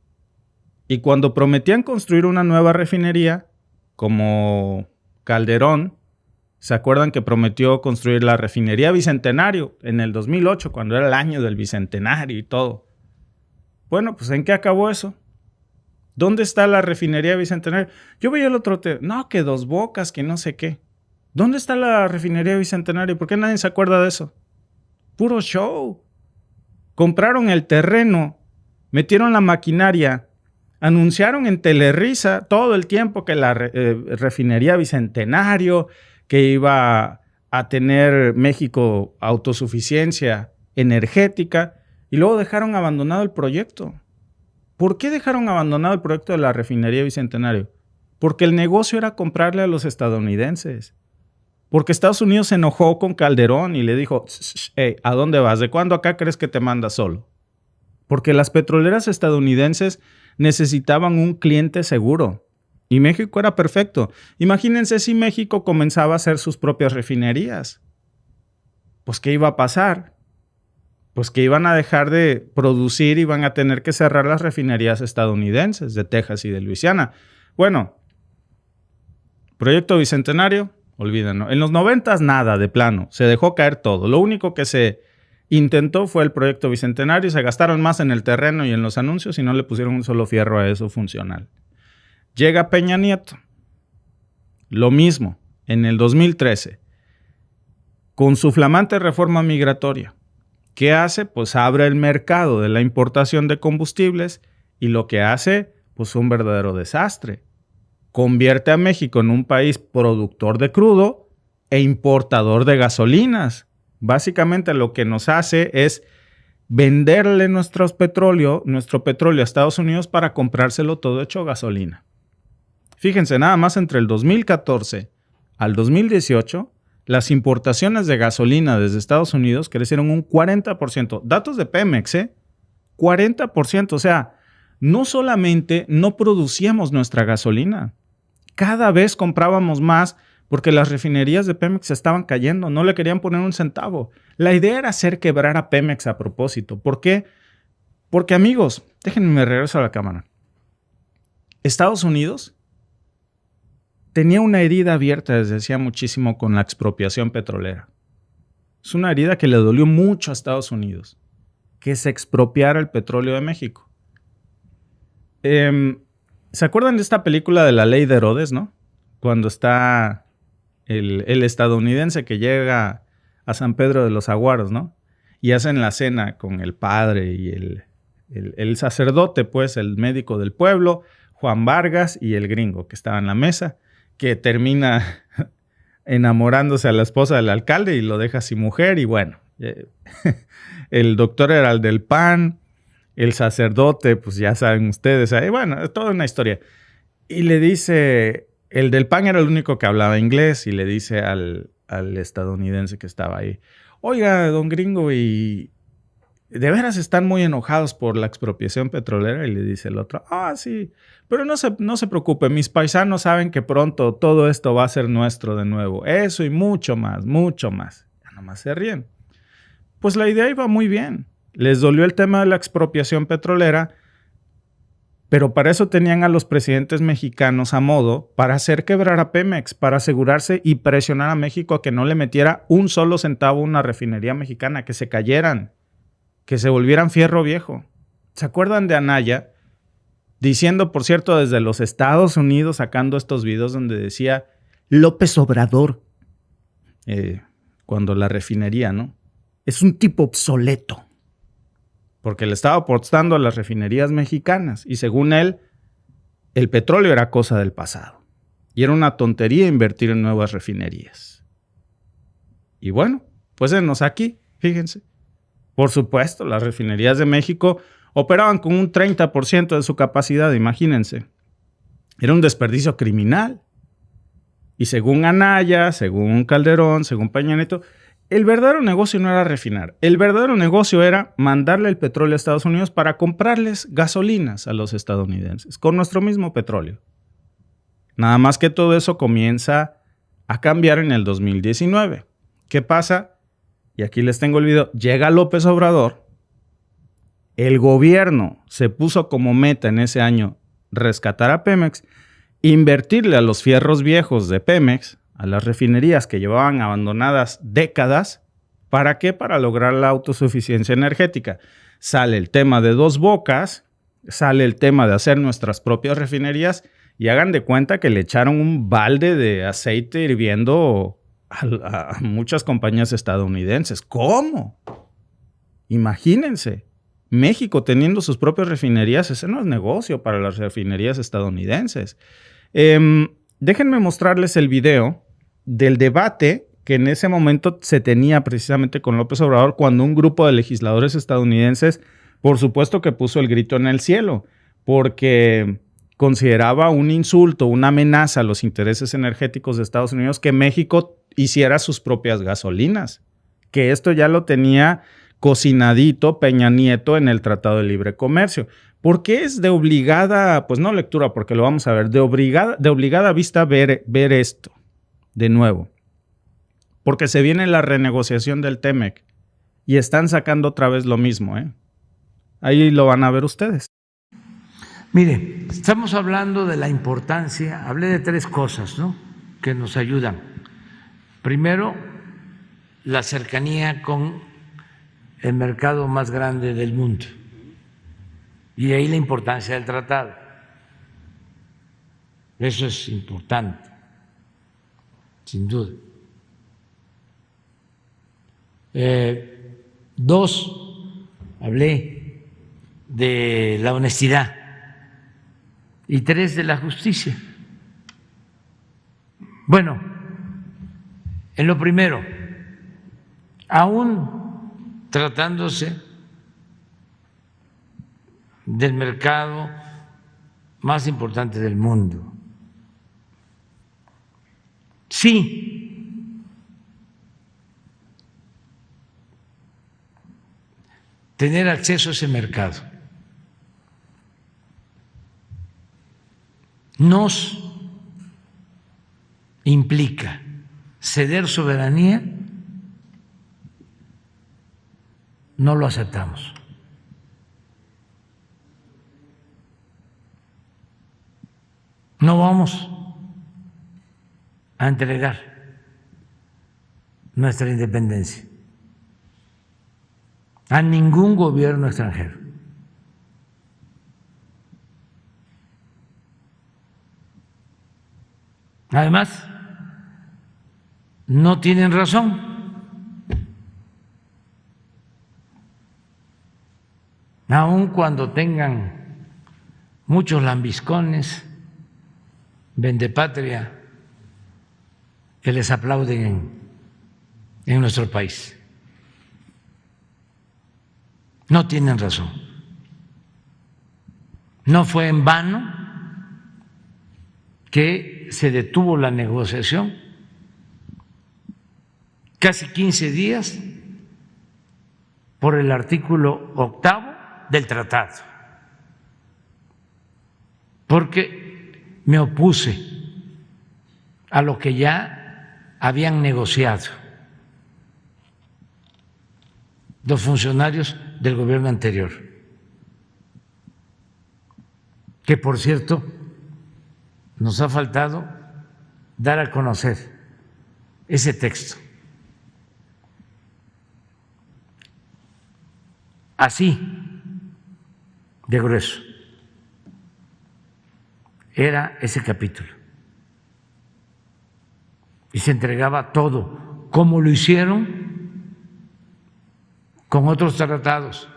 Y cuando prometían construir una nueva refinería, como Calderón, ¿se acuerdan que prometió construir la refinería Bicentenario en el 2008, cuando era el año del Bicentenario y todo? Bueno, pues ¿en qué acabó eso? ¿Dónde está la refinería Bicentenario? Yo veía el otro tema. No, que Dos Bocas, que no sé qué. ¿Dónde está la refinería Bicentenario? ¿Por qué nadie se acuerda de eso? Puro show. Compraron el terreno, metieron la maquinaria, anunciaron en Telerisa todo el tiempo que la refinería Bicentenario, que iba a tener México autosuficiencia energética, y luego dejaron abandonado el proyecto. ¿Por qué dejaron abandonado el proyecto de la refinería Bicentenario? Porque el negocio era comprarle a los estadounidenses. Porque Estados Unidos se enojó con Calderón y le dijo, hey, ¿a dónde vas? ¿De cuándo acá crees que te mandas solo? Porque las petroleras estadounidenses necesitaban un cliente seguro. Y México era perfecto. Imagínense si México comenzaba a hacer sus propias refinerías. Pues, ¿qué iba a pasar? pues que iban a dejar de producir y iban a tener que cerrar las refinerías estadounidenses de Texas y de Luisiana. Bueno, proyecto Bicentenario, olvídenlo. En los 90 nada, de plano, se dejó caer todo. Lo único que se intentó fue el proyecto Bicentenario, se gastaron más en el terreno y en los anuncios y no le pusieron un solo fierro a eso funcional. Llega Peña Nieto, lo mismo, en el 2013, con su flamante reforma migratoria. ¿Qué hace? Pues abre el mercado de la importación de combustibles y lo que hace, pues un verdadero desastre. Convierte a México en un país productor de crudo e importador de gasolinas. Básicamente lo que nos hace es venderle nuestro petróleo a Estados Unidos para comprárselo todo hecho gasolina. Fíjense, nada más entre el 2014 al 2018, las importaciones de gasolina desde Estados Unidos crecieron un 40%. Datos de Pemex, 40%. O sea, no solamente no producíamos nuestra gasolina, cada vez comprábamos más porque las refinerías de Pemex estaban cayendo, no le querían poner un centavo. La idea era hacer quebrar a Pemex a propósito. ¿Por qué? Porque, amigos, déjenme regreso a la cámara. Estados Unidos tenía una herida abierta desde hacía muchísimo con la expropiación petrolera. Es una herida que le dolió mucho a Estados Unidos, que se expropiara el petróleo de México. ¿Se acuerdan de esta película de La Ley de Herodes, no? Cuando está el estadounidense que llega a San Pedro de los Aguaros, ¿no? Y hacen la cena con el padre y el sacerdote, pues, el médico del pueblo, Juan Vargas y el gringo que estaba en la mesa, que termina enamorándose a la esposa del alcalde y lo deja sin mujer. Y bueno, el doctor era el del PAN, el sacerdote, pues ya saben ustedes, bueno, es toda una historia. Y le dice, el del PAN era el único que hablaba inglés y le dice al estadounidense que estaba ahí, oiga, don gringo, y de veras están muy enojados por la expropiación petrolera. Y le dice el otro, sí, pero no se preocupe, mis paisanos saben que pronto todo esto va a ser nuestro de nuevo. Eso y mucho más, mucho más. Ya nomás se ríen. Pues la idea iba muy bien. Les dolió el tema de la expropiación petrolera, pero para eso tenían a los presidentes mexicanos a modo para hacer quebrar a Pemex, para asegurarse y presionar a México a que no le metiera un solo centavo a una refinería mexicana, que se cayeran, que se volvieran fierro viejo. ¿Se acuerdan de Anaya? Diciendo, por cierto, desde los Estados Unidos, sacando estos videos donde decía López Obrador, cuando la refinería, ¿no? Es un tipo obsoleto, porque le estaba apostando a las refinerías mexicanas y según él, el petróleo era cosa del pasado y era una tontería invertir en nuevas refinerías. Y bueno, pues enos aquí, fíjense. Por supuesto, las refinerías de México operaban con un 30% de su capacidad, imagínense. Era un desperdicio criminal. Y según Anaya, según Calderón, según Peña Nieto, el verdadero negocio no era refinar. El verdadero negocio era mandarle el petróleo a Estados Unidos para comprarles gasolinas a los estadounidenses con nuestro mismo petróleo. Nada más que todo eso comienza a cambiar en el 2019. ¿Qué pasa? Y aquí les tengo el video. Llega López Obrador. El gobierno se puso como meta en ese año rescatar a Pemex, invertirle a los fierros viejos de Pemex, a las refinerías que llevaban abandonadas décadas. ¿Para qué? Para lograr la autosuficiencia energética. Sale el tema de Dos Bocas, sale el tema de hacer nuestras propias refinerías y hagan de cuenta que le echaron un balde de aceite hirviendo a muchas compañías estadounidenses. ¿Cómo? Imagínense. México teniendo sus propias refinerías, ese no es negocio para las refinerías estadounidenses. Déjenme mostrarles el video del debate que en ese momento se tenía precisamente con López Obrador cuando un grupo de legisladores estadounidenses, por supuesto que puso el grito en el cielo, porque consideraba un insulto, una amenaza a los intereses energéticos de Estados Unidos que México hiciera sus propias gasolinas, que esto ya lo tenía cocinadito Peña Nieto en el Tratado de Libre Comercio. ¿Por qué es de obligada, pues no lectura, porque lo vamos a ver, de obligada vista ver esto de nuevo? Porque se viene la renegociación del TEMEC y están sacando otra vez lo mismo, ¿eh? Ahí lo van a ver ustedes. Mire, estamos hablando de la importancia, hablé de 3 cosas, ¿no?, que nos ayudan. Primero, la cercanía con el mercado más grande del mundo, y ahí la importancia del tratado. Eso es importante, sin duda. 2, hablé de la honestidad, y 3, de la justicia. Bueno, en lo primero, aún tratándose del mercado más importante del mundo, sí tener acceso a ese mercado nos implica ceder soberanía, no lo aceptamos. No vamos a entregar nuestra independencia a ningún gobierno extranjero. Además, no tienen razón. Aun cuando tengan muchos lambiscones, vendepatria, que les aplauden en nuestro país. No tienen razón. No fue en vano que se detuvo la negociación casi 15 días por el artículo 8 del tratado, porque me opuse a lo que ya habían negociado los funcionarios del gobierno anterior, que por cierto nos ha faltado dar a conocer ese texto. Así de grueso era ese capítulo, y se entregaba todo, como lo hicieron con otros tratados.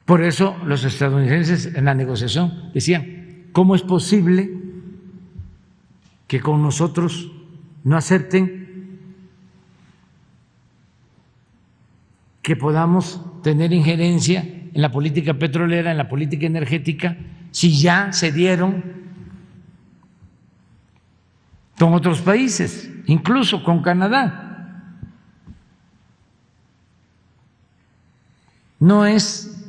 Por eso los estadounidenses en la negociación decían: ¿cómo es posible que con nosotros no acepten que podamos tener injerencia en la política petrolera, en la política energética, si ya se dieron con otros países, incluso con Canadá? No es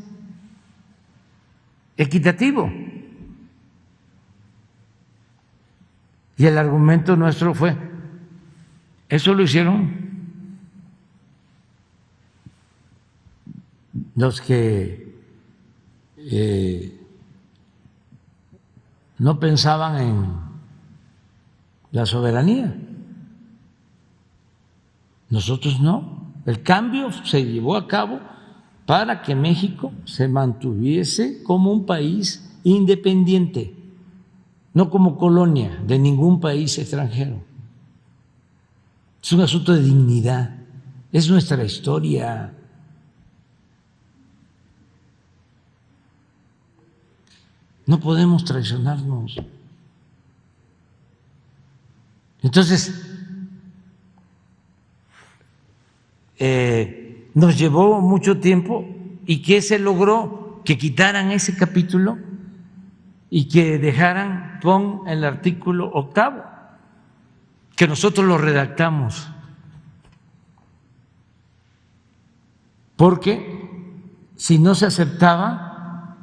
equitativo. Y el argumento nuestro fue: eso lo hicieron los que no pensaban en la soberanía. Nosotros no. El cambio se llevó a cabo para que México se mantuviese como un país independiente, no como colonia de ningún país extranjero. Es un asunto de dignidad, es nuestra historia. No podemos traicionarnos. Entonces, nos llevó mucho tiempo. ¿Y qué se logró? Que quitaran ese capítulo y que dejaran con el artículo 8, que nosotros lo redactamos, porque si no se aceptaba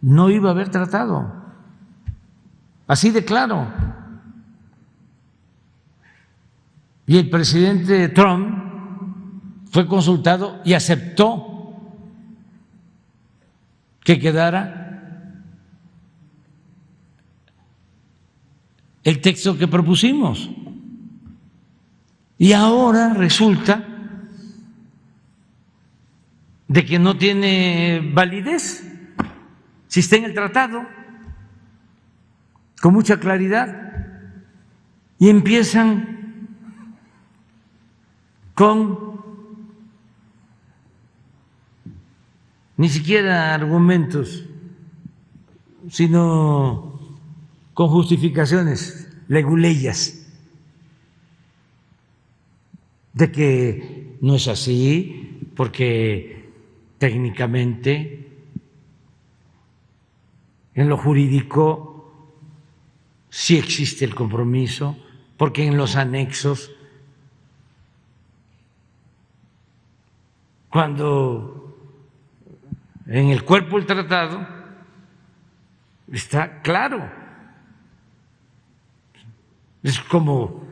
no iba a haber tratado, así de claro. Y el presidente Trump fue consultado y aceptó que quedara el texto que propusimos. Y ahora resulta de que no tiene validez si está en el tratado con mucha claridad, y empiezan con ni siquiera argumentos, sino con justificaciones leguleyas de que no es así, porque técnicamente en lo jurídico sí existe el compromiso, porque en los anexos, cuando en el cuerpo del tratado está claro. Es como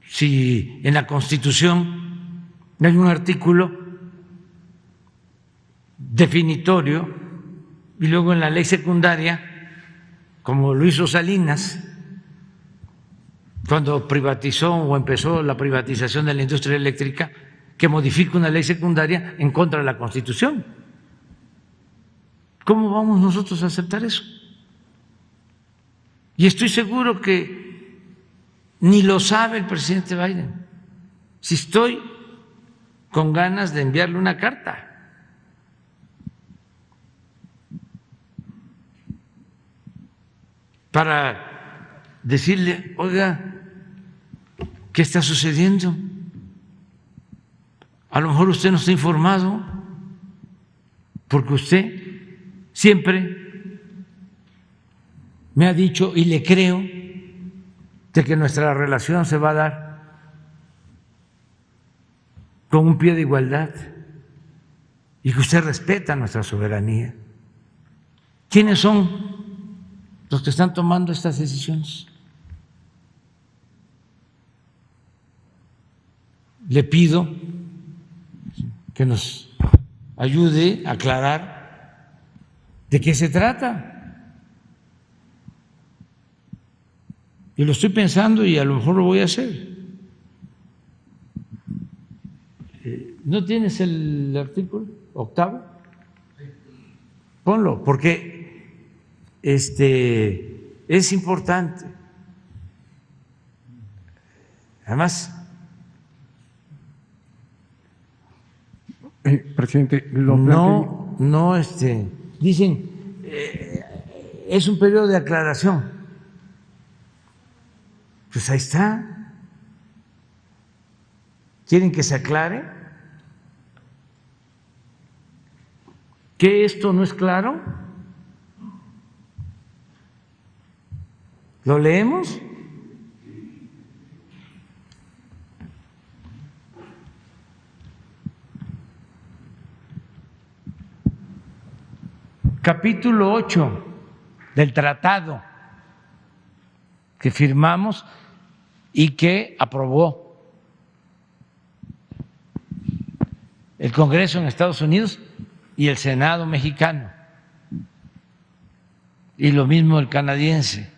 si en la Constitución hay un artículo definitorio y luego en la ley secundaria, como lo hizo Salinas cuando privatizó o empezó la privatización de la industria eléctrica, que modifica una ley secundaria en contra de la Constitución. ¿Cómo vamos nosotros a aceptar eso? Y estoy seguro que ni lo sabe el presidente Biden. Si estoy con ganas de enviarle una carta para decirle, oiga, ¿qué está sucediendo? A lo mejor usted no está informado, porque usted siempre me ha dicho, y le creo, de que nuestra relación se va a dar con un pie de igualdad y que usted respeta nuestra soberanía. ¿Quiénes son los que están tomando estas decisiones? Le pido que nos ayude a aclarar de qué se trata. Y lo estoy pensando y a lo mejor lo voy a hacer. ¿No tienes el artículo 8º? Ponlo, porque es importante. Además, presidente, dicen, es un periodo de aclaración. Pues ahí está. ¿Quieren que se aclare? ¿Que esto no es claro? ¿Lo leemos? Capítulo 8 del tratado que firmamos y que aprobó el Congreso en Estados Unidos y el Senado mexicano, y lo mismo el canadiense.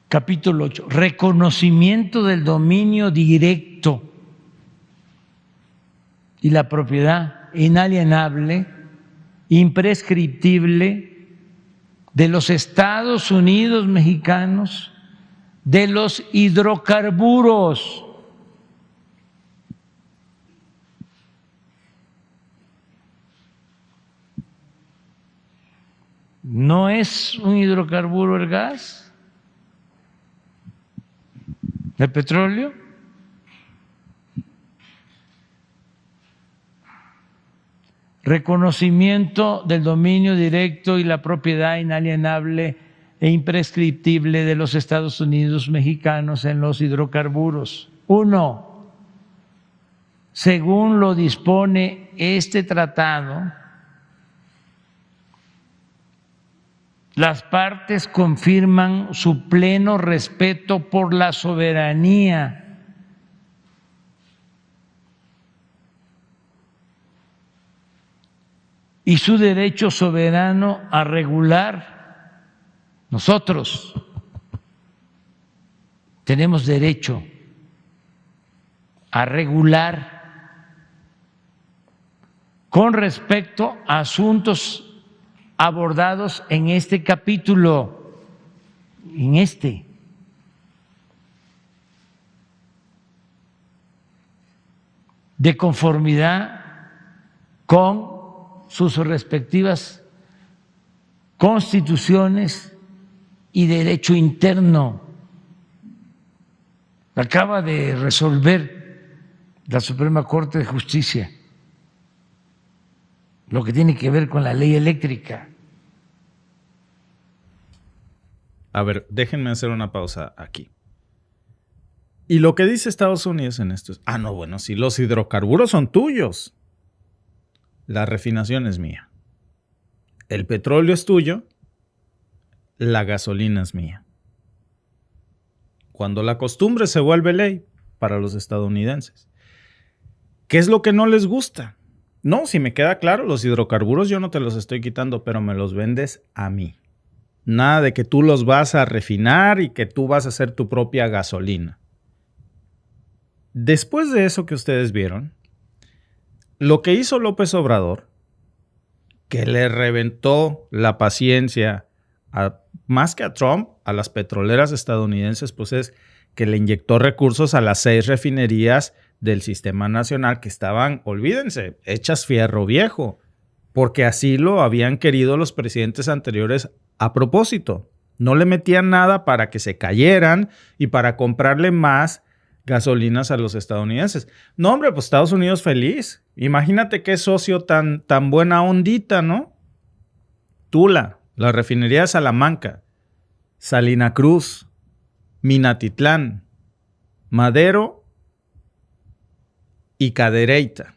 Capítulo 8, reconocimiento del dominio directo y la propiedad inalienable, imprescriptible de los Estados Unidos mexicanos, de los hidrocarburos. ¿No es un hidrocarburo el gas? ¿El petróleo? Reconocimiento del dominio directo y la propiedad inalienable e imprescriptible de los Estados Unidos mexicanos en los hidrocarburos. 1. Según lo dispone este tratado, las partes confirman su pleno respeto por la soberanía y su derecho soberano a regular. Nosotros tenemos derecho a regular con respecto a asuntos abordados en este capítulo, de conformidad con sus respectivas constituciones y derecho interno. Acaba de resolver la Suprema Corte de Justicia lo que tiene que ver con la ley eléctrica. A ver, déjenme hacer una pausa aquí. Y lo que dice Estados Unidos en esto es, no, bueno, si los hidrocarburos son tuyos, la refinación es mía. El petróleo es tuyo, la gasolina es mía. Cuando la costumbre se vuelve ley para los estadounidenses, ¿qué es lo que no les gusta? No, si me queda claro, los hidrocarburos yo no te los estoy quitando, pero me los vendes a mí. Nada de que tú los vas a refinar y que tú vas a hacer tu propia gasolina. Después de eso que ustedes vieron, lo que hizo López Obrador, que le reventó la paciencia más que a Trump, a las petroleras estadounidenses, pues es que le inyectó recursos a las 6 refinerías del sistema nacional que estaban, olvídense, hechas fierro viejo, porque así lo habían querido los presidentes anteriores a propósito. No le metían nada para que se cayeran y para comprarle más gasolinas a los estadounidenses. No, hombre, pues Estados Unidos feliz. Imagínate qué socio tan buena ondita, ¿no? Tula, la refinería de Salamanca, Salina Cruz, Minatitlán, Madero y Cadereyta.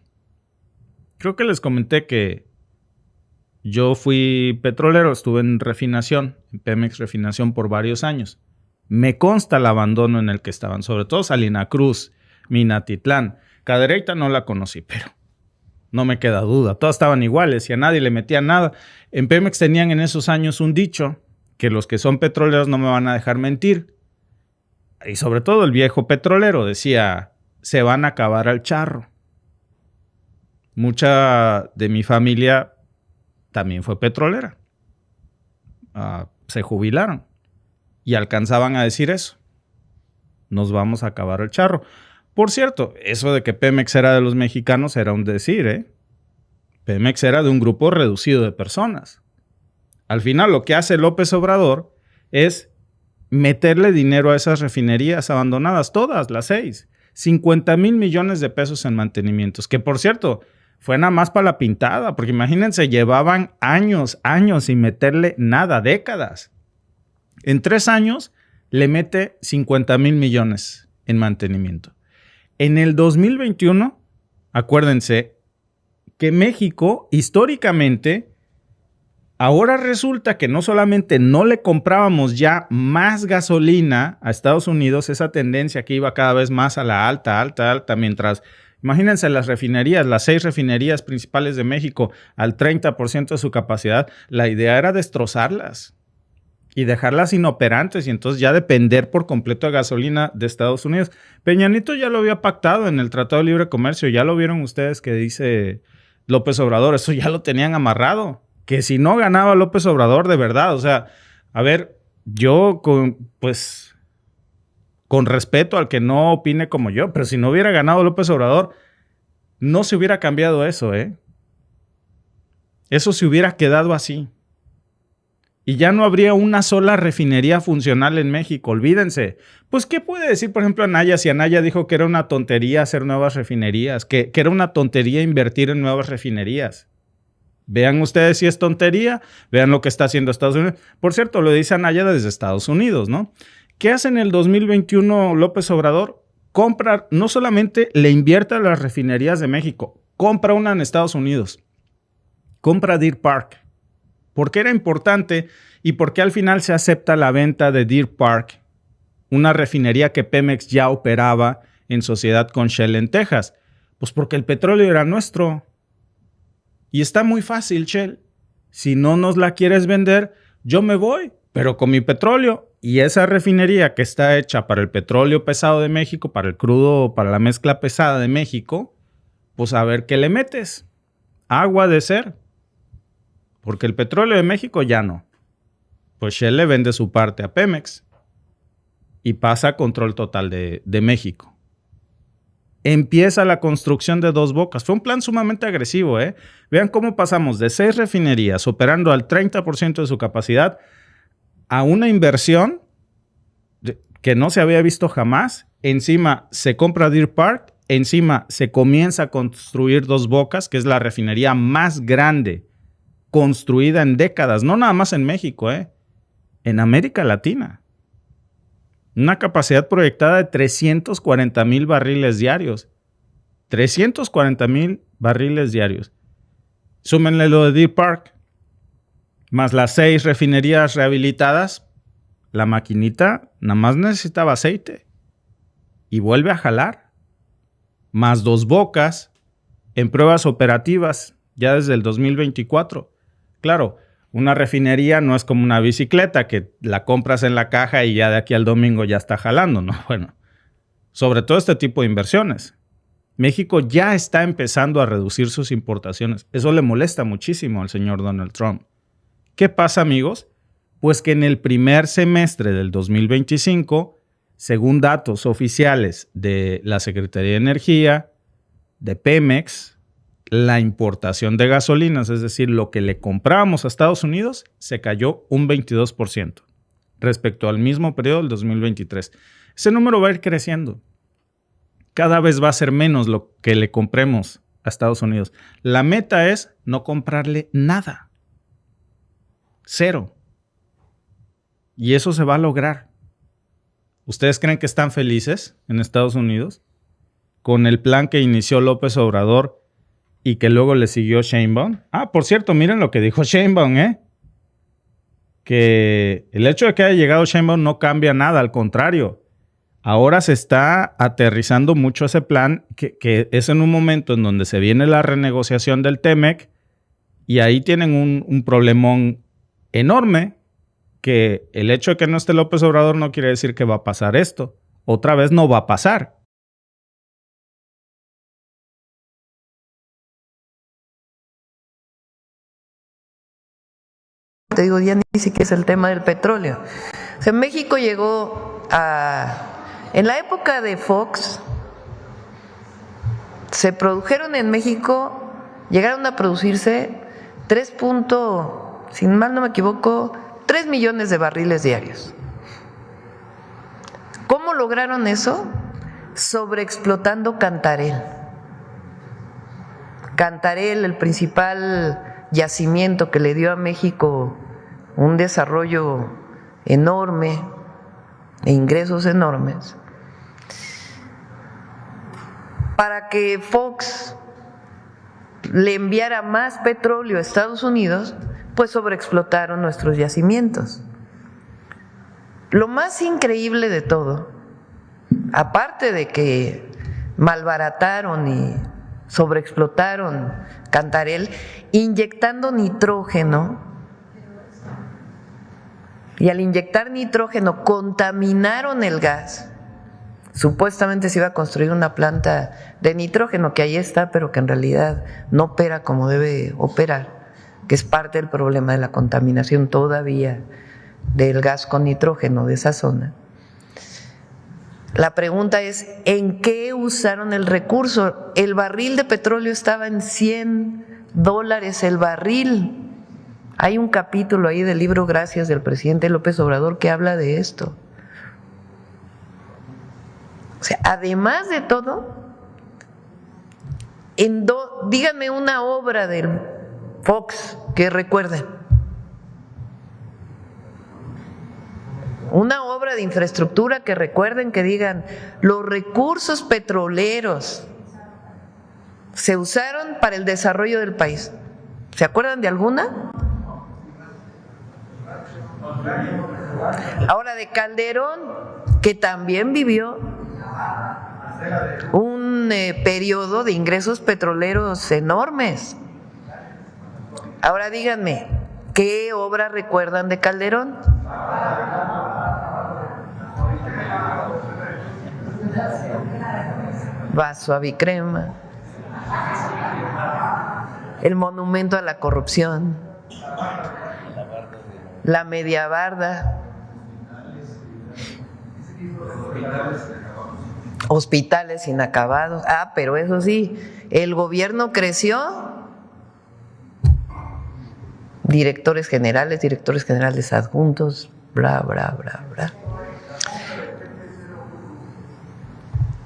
Creo que les comenté que yo fui petrolero, estuve en refinación, en Pemex Refinación por varios años. Me consta el abandono en el que estaban, sobre todo Salina Cruz, Minatitlán. Cadereyta no la conocí, pero no me queda duda. Todas estaban iguales y a nadie le metían nada. En Pemex tenían en esos años un dicho, que los que son petroleros no me van a dejar mentir. Y sobre todo el viejo petrolero decía, se van a acabar al charro. Mucha de mi familia también fue petrolera. Se jubilaron y alcanzaban a decir eso. Nos vamos a acabar el charro. Por cierto, eso de que Pemex era de los mexicanos era un decir, ¿eh? Pemex era de un grupo reducido de personas. Al final lo que hace López Obrador es meterle dinero a esas refinerías abandonadas, todas, las 6. 50,000 millones de pesos en mantenimientos, que por cierto, fue nada más para la pintada, porque imagínense, llevaban años sin meterle nada, décadas. En 3 años le mete 50,000 millones en mantenimiento. En el 2021, acuérdense que México, históricamente, ahora resulta que no solamente no le comprábamos ya más gasolina a Estados Unidos, esa tendencia que iba cada vez más a la alta, mientras, imagínense las refinerías, las 6 refinerías principales de México, al 30% de su capacidad, la idea era destrozarlas y dejarlas inoperantes y entonces ya depender por completo de gasolina de Estados Unidos. Peña Nieto ya lo había pactado en el Tratado de Libre Comercio, ya lo vieron ustedes que dice López Obrador, eso ya lo tenían amarrado, que si no ganaba López Obrador de verdad, o sea, a ver, yo con respeto al que no opine como yo, pero si no hubiera ganado López Obrador, no se hubiera cambiado eso, ¿eh? Eso se hubiera quedado así. Y ya no habría una sola refinería funcional en México, olvídense. Pues, ¿qué puede decir, por ejemplo, Anaya? Si Anaya dijo que era una tontería hacer nuevas refinerías, que era una tontería invertir en nuevas refinerías. Vean ustedes si es tontería, vean lo que está haciendo Estados Unidos. Por cierto, lo dice Anaya desde Estados Unidos, ¿no? ¿Qué hace en el 2021 López Obrador? Compra, no solamente le invierte a las refinerías de México, compra una en Estados Unidos. Compra Deer Park. ¿Por qué era importante y por qué al final se acepta la venta de Deer Park, una refinería que Pemex ya operaba en sociedad con Shell en Texas? Pues porque el petróleo era nuestro. Y está muy fácil, Shell. Si no nos la quieres vender, yo me voy, pero con mi petróleo. Y esa refinería que está hecha para el petróleo pesado de México, para el crudo, para la mezcla pesada de México, pues a ver qué le metes. Agua de ser. Porque el petróleo de México ya no. Pues Shell le vende su parte a Pemex y pasa a control total de México. Empieza la construcción de Dos Bocas. Fue un plan sumamente agresivo, ¿eh? Vean cómo pasamos de 6 refinerías operando al 30% de su capacidad a una inversión que no se había visto jamás. Encima se compra Deer Park, encima se comienza a construir Dos Bocas, que es la refinería más grande construida en décadas, no nada más en México, en América Latina. Una capacidad proyectada de 340,000 barriles diarios. 340,000 barriles diarios. Súmenle lo de Deer Park, más las 6 refinerías rehabilitadas. La maquinita nada más necesitaba aceite y vuelve a jalar. Más Dos Bocas en pruebas operativas ya desde el 2024. Claro, una refinería no es como una bicicleta que la compras en la caja y ya de aquí al domingo ya está jalando, ¿no? Bueno, sobre todo este tipo de inversiones. México ya está empezando a reducir sus importaciones. Eso le molesta muchísimo al señor Donald Trump. ¿Qué pasa, amigos? Pues que en el primer semestre del 2025, según datos oficiales de la Secretaría de Energía, de Pemex, la importación de gasolinas, es decir, lo que le comprábamos a Estados Unidos, se cayó un 22% respecto al mismo periodo del 2023. Ese número va a ir creciendo. Cada vez va a ser menos lo que le compremos a Estados Unidos. La meta es no comprarle nada. 0. Y eso se va a lograr. ¿Ustedes creen que están felices en Estados Unidos con el plan que inició López Obrador y que luego le siguió Sheinbaum? Ah, por cierto, miren lo que dijo Sheinbaum, que el hecho de que haya llegado Sheinbaum no cambia nada, al contrario. Ahora se está aterrizando mucho ese plan, que es en un momento en donde se viene la renegociación del TEMEC y ahí tienen un problemón enorme, que el hecho de que no esté López Obrador no quiere decir que va a pasar esto. Otra vez no va a pasar. Te digo, ya ni siquiera es el tema del petróleo. O sea, México llegó a... En la época de Fox, se produjeron en México, llegaron a producirse 3, sin mal no me equivoco, 3 millones de barriles diarios. ¿Cómo lograron eso? Sobreexplotando Cantarell. Cantarell, el principal yacimiento que le dio a México un desarrollo enorme e ingresos enormes, para que Fox le enviara más petróleo a Estados Unidos, pues sobreexplotaron nuestros yacimientos. Lo más increíble de todo, aparte de que malbarataron y sobreexplotaron Cantarell, inyectando nitrógeno, y al inyectar nitrógeno contaminaron el gas. Supuestamente se iba a construir una planta de nitrógeno que ahí está, pero que en realidad no opera como debe operar, que es parte del problema de la contaminación todavía del gas con nitrógeno de esa zona. La pregunta es, ¿en qué usaron el recurso? El barril de petróleo estaba en $100 el barril. Hay un capítulo ahí del libro Gracias del presidente López Obrador que habla de esto. O sea, además de todo, díganme una obra del Fox que recuerden. Una obra de infraestructura que recuerden, que digan, los recursos petroleros se usaron para el desarrollo del país. ¿Se acuerdan de alguna? Ahora, de Calderón, que también vivió un periodo de ingresos petroleros enormes. Ahora díganme, ¿qué obra recuerdan de Calderón? Vaso Avicrema, el monumento a la corrupción, la media barda, hospitales inacabados. Ah, pero eso sí, el gobierno creció. Directores generales adjuntos, bla, bla, bla, bla.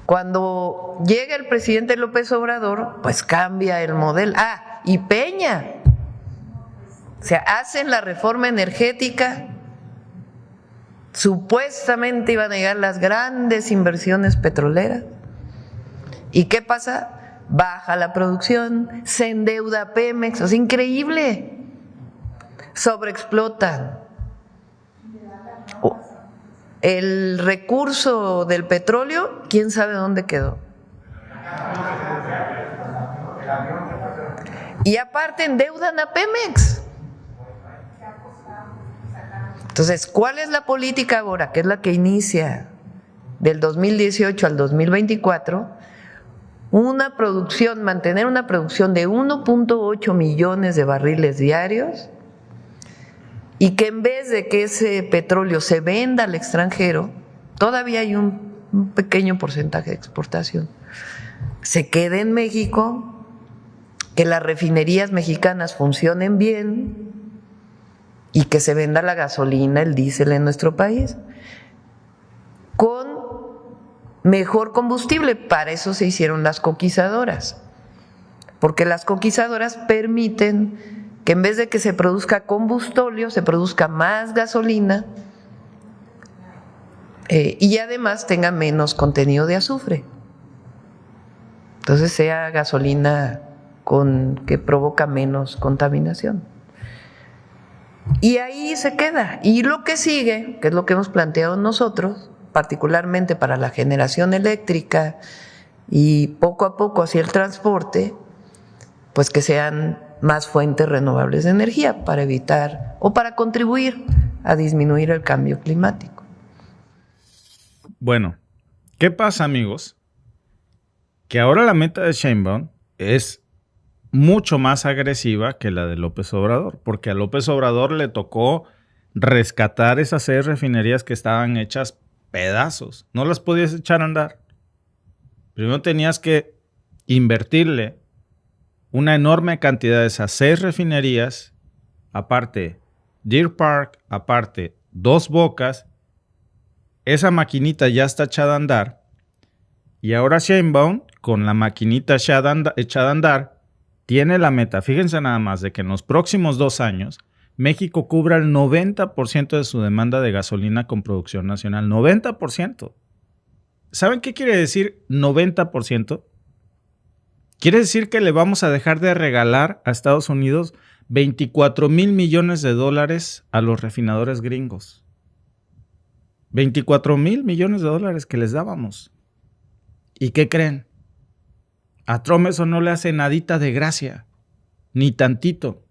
Cuando llega el presidente López Obrador, pues cambia el modelo. Ah, y Peña. O sea, hacen la reforma energética. Supuestamente iban a llegar las grandes inversiones petroleras. ¿Y qué pasa? Baja la producción, se endeuda Pemex. Es increíble. Sobreexplotan. El recurso del petróleo, quién sabe dónde quedó. Y aparte endeudan a Pemex. Entonces, ¿cuál es la política ahora? Que es la que inicia del 2018 al 2024. Mantener una producción de 1.8 millones de barriles diarios, y que en vez de que ese petróleo se venda al extranjero, todavía hay un pequeño porcentaje de exportación, se quede en México, que las refinerías mexicanas funcionen bien y que se venda la gasolina, el diésel en nuestro país con mejor combustible. Para eso se hicieron las coquizadoras, porque las coquizadoras permiten que en vez de que se produzca combustóleo, se produzca más gasolina y además tenga menos contenido de azufre. Entonces sea gasolina que provoca menos contaminación. Y ahí se queda. Y lo que sigue, que es lo que hemos planteado nosotros, particularmente para la generación eléctrica y poco a poco hacia el transporte, pues que sean más fuentes renovables de energía para evitar o para contribuir a disminuir el cambio climático. Bueno, ¿qué pasa, amigos? Que ahora la meta de Sheinbaum es mucho más agresiva que la de López Obrador, porque a López Obrador le tocó rescatar esas 6 refinerías que estaban hechas pedazos. No las podías echar a andar. Primero tenías que invertirle una enorme cantidad de esas 6 refinerías, aparte Deer Park, aparte Dos Bocas. Esa maquinita ya está echada a andar. Y ahora Sheinbaum, con la maquinita echada a andar, tiene la meta, fíjense nada más, de que en los próximos 2 años México cubra el 90% de su demanda de gasolina con producción nacional. 90%. ¿Saben qué quiere decir 90%? Quiere decir que le vamos a dejar de regalar a Estados Unidos 24,000 millones de dólares a los refinadores gringos. 24,000 millones de dólares que les dábamos. ¿Y qué creen? A Trump eso no le hace nadita de gracia, ni tantito.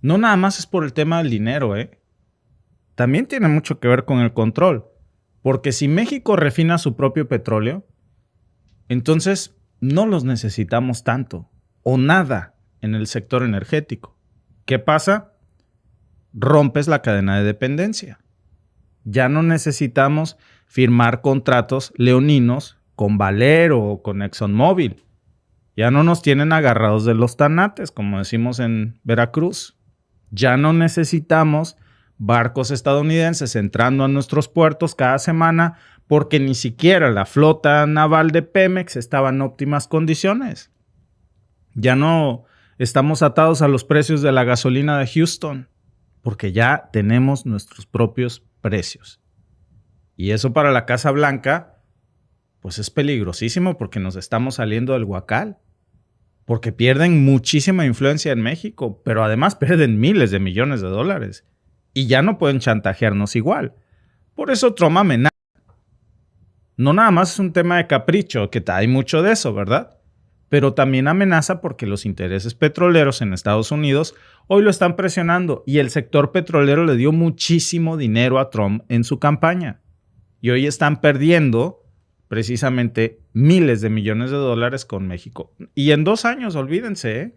No nada más es por el tema del dinero, También tiene mucho que ver con el control. Porque si México refina su propio petróleo, entonces no los necesitamos tanto o nada en el sector energético. ¿Qué pasa? Rompes la cadena de dependencia. Ya no necesitamos firmar contratos leoninos con Valero o con ExxonMobil. Ya no nos tienen agarrados de los tanates, como decimos en Veracruz. Ya no necesitamos barcos estadounidenses entrando a nuestros puertos cada semana porque ni siquiera la flota naval de Pemex estaba en óptimas condiciones. Ya no estamos atados a los precios de la gasolina de Houston porque ya tenemos nuestros propios precios. Y eso para la Casa Blanca pues es peligrosísimo porque nos estamos saliendo del huacal. Porque pierden muchísima influencia en México, pero además pierden miles de millones de dólares. Y ya no pueden chantajearnos igual. Por eso Trump amenaza. No nada más es un tema de capricho, que hay mucho de eso, ¿verdad? pero también amenaza porque los intereses petroleros en Estados Unidos hoy lo están presionando y el sector petrolero le dio muchísimo dinero a Trump en su campaña. Y hoy están perdiendo precisamente miles de millones de dólares con México. Y en 2 años, olvídense, ¿eh?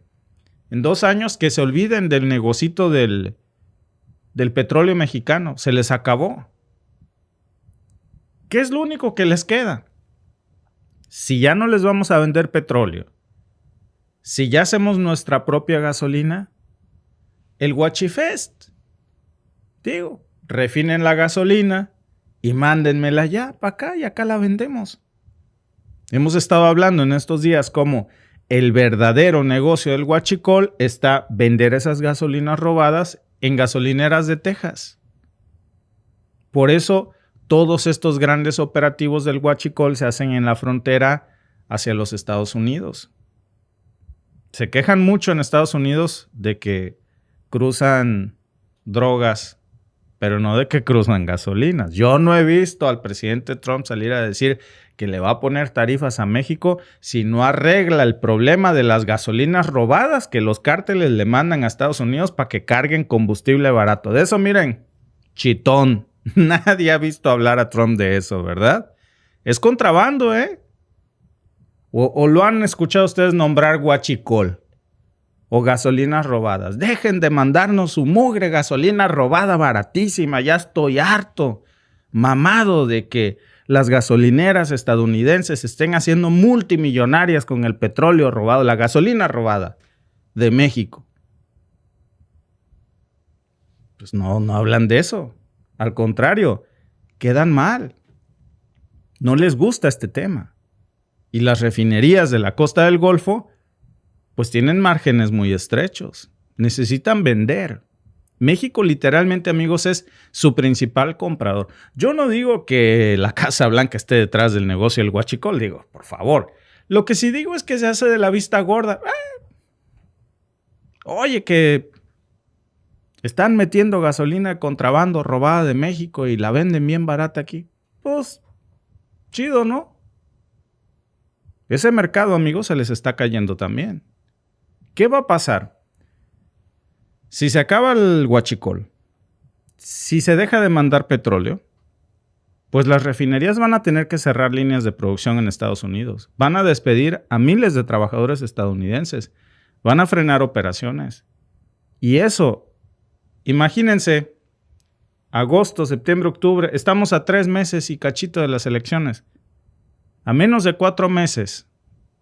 En 2 años que se olviden del negocito del petróleo mexicano. Se les acabó. ¿Qué es lo único que les queda? Si ya no les vamos a vender petróleo, si ya hacemos nuestra propia gasolina, el Guachifest. Digo, refinen la gasolina y mándenmela ya para acá y acá la vendemos. Hemos estado hablando en estos días cómo el verdadero negocio del huachicol está vender esas gasolinas robadas en gasolineras de Texas. Por eso todos estos grandes operativos del huachicol se hacen en la frontera hacia los Estados Unidos. Se quejan mucho en Estados Unidos de que cruzan drogas, pero no de que cruzan gasolinas. Yo no he visto al presidente Trump salir a decir que le va a poner tarifas a México si no arregla el problema de las gasolinas robadas que los cárteles le mandan a Estados Unidos para que carguen combustible barato. De eso, miren, chitón. Nadie ha visto hablar a Trump de eso, ¿verdad? Es contrabando, ¿eh? O lo han escuchado ustedes nombrar huachicol o gasolinas robadas. Dejen de mandarnos su mugre gasolina robada baratísima. Ya estoy harto, mamado de que las gasolineras estadounidenses estén haciendo multimillonarias con el petróleo robado, la gasolina robada de México. Pues no hablan de eso. Al contrario, quedan mal. No les gusta este tema. Y las refinerías de la costa del Golfo, pues tienen márgenes muy estrechos. Necesitan vender. México literalmente, amigos, es su principal comprador. Yo no digo que la Casa Blanca esté detrás del negocio del huachicol, digo, por favor. Lo que sí digo es que se hace de la vista gorda. Oye, que están metiendo gasolina de contrabando robada de México y la venden bien barata aquí. Pues, chido, ¿no? Ese mercado, amigos, se les está cayendo también. ¿Qué va a pasar? Si se acaba el huachicol, si se deja de mandar petróleo, pues las refinerías van a tener que cerrar líneas de producción en Estados Unidos. Van a despedir a miles de trabajadores estadounidenses. Van a frenar operaciones. Y eso, imagínense, agosto, septiembre, octubre, estamos a 3 meses y cachito de las elecciones. A menos de 4 meses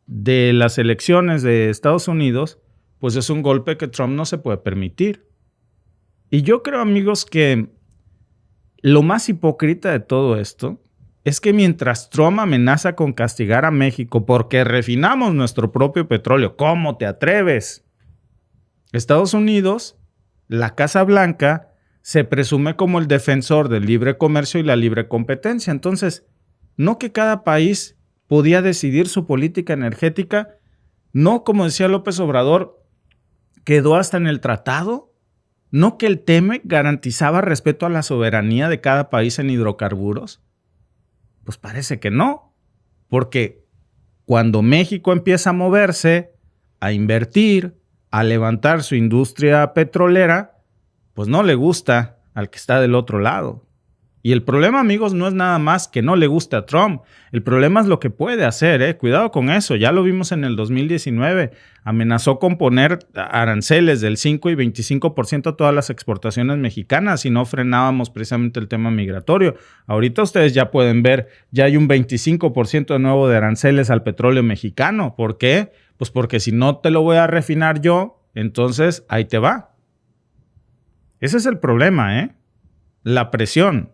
de las elecciones de Estados Unidos, pues es un golpe que Trump no se puede permitir. Y yo creo, amigos, que lo más hipócrita de todo esto es que mientras Trump amenaza con castigar a México porque refinamos nuestro propio petróleo, ¿cómo te atreves? Estados Unidos, la Casa Blanca, se presume como el defensor del libre comercio y la libre competencia. Entonces, no que cada país podía decidir su política energética, no, como decía López Obrador, quedó hasta en el tratado, no que el TEMEC garantizaba respeto a la soberanía de cada país en hidrocarburos. Pues parece que no, porque cuando México empieza a moverse, a invertir, a levantar su industria petrolera, pues no le gusta al que está del otro lado. Y el problema, amigos, no es nada más que no le guste a Trump. El problema es lo que puede hacer, Cuidado con eso. Ya lo vimos en el 2019. Amenazó con poner aranceles del 5 y 25% a todas las exportaciones mexicanas si no frenábamos precisamente el tema migratorio. Ahorita ustedes ya pueden ver, ya hay un 25% de nuevo de aranceles al petróleo mexicano. ¿Por qué? Pues porque si no te lo voy a refinar yo, entonces ahí te va. Ese es el problema, La presión.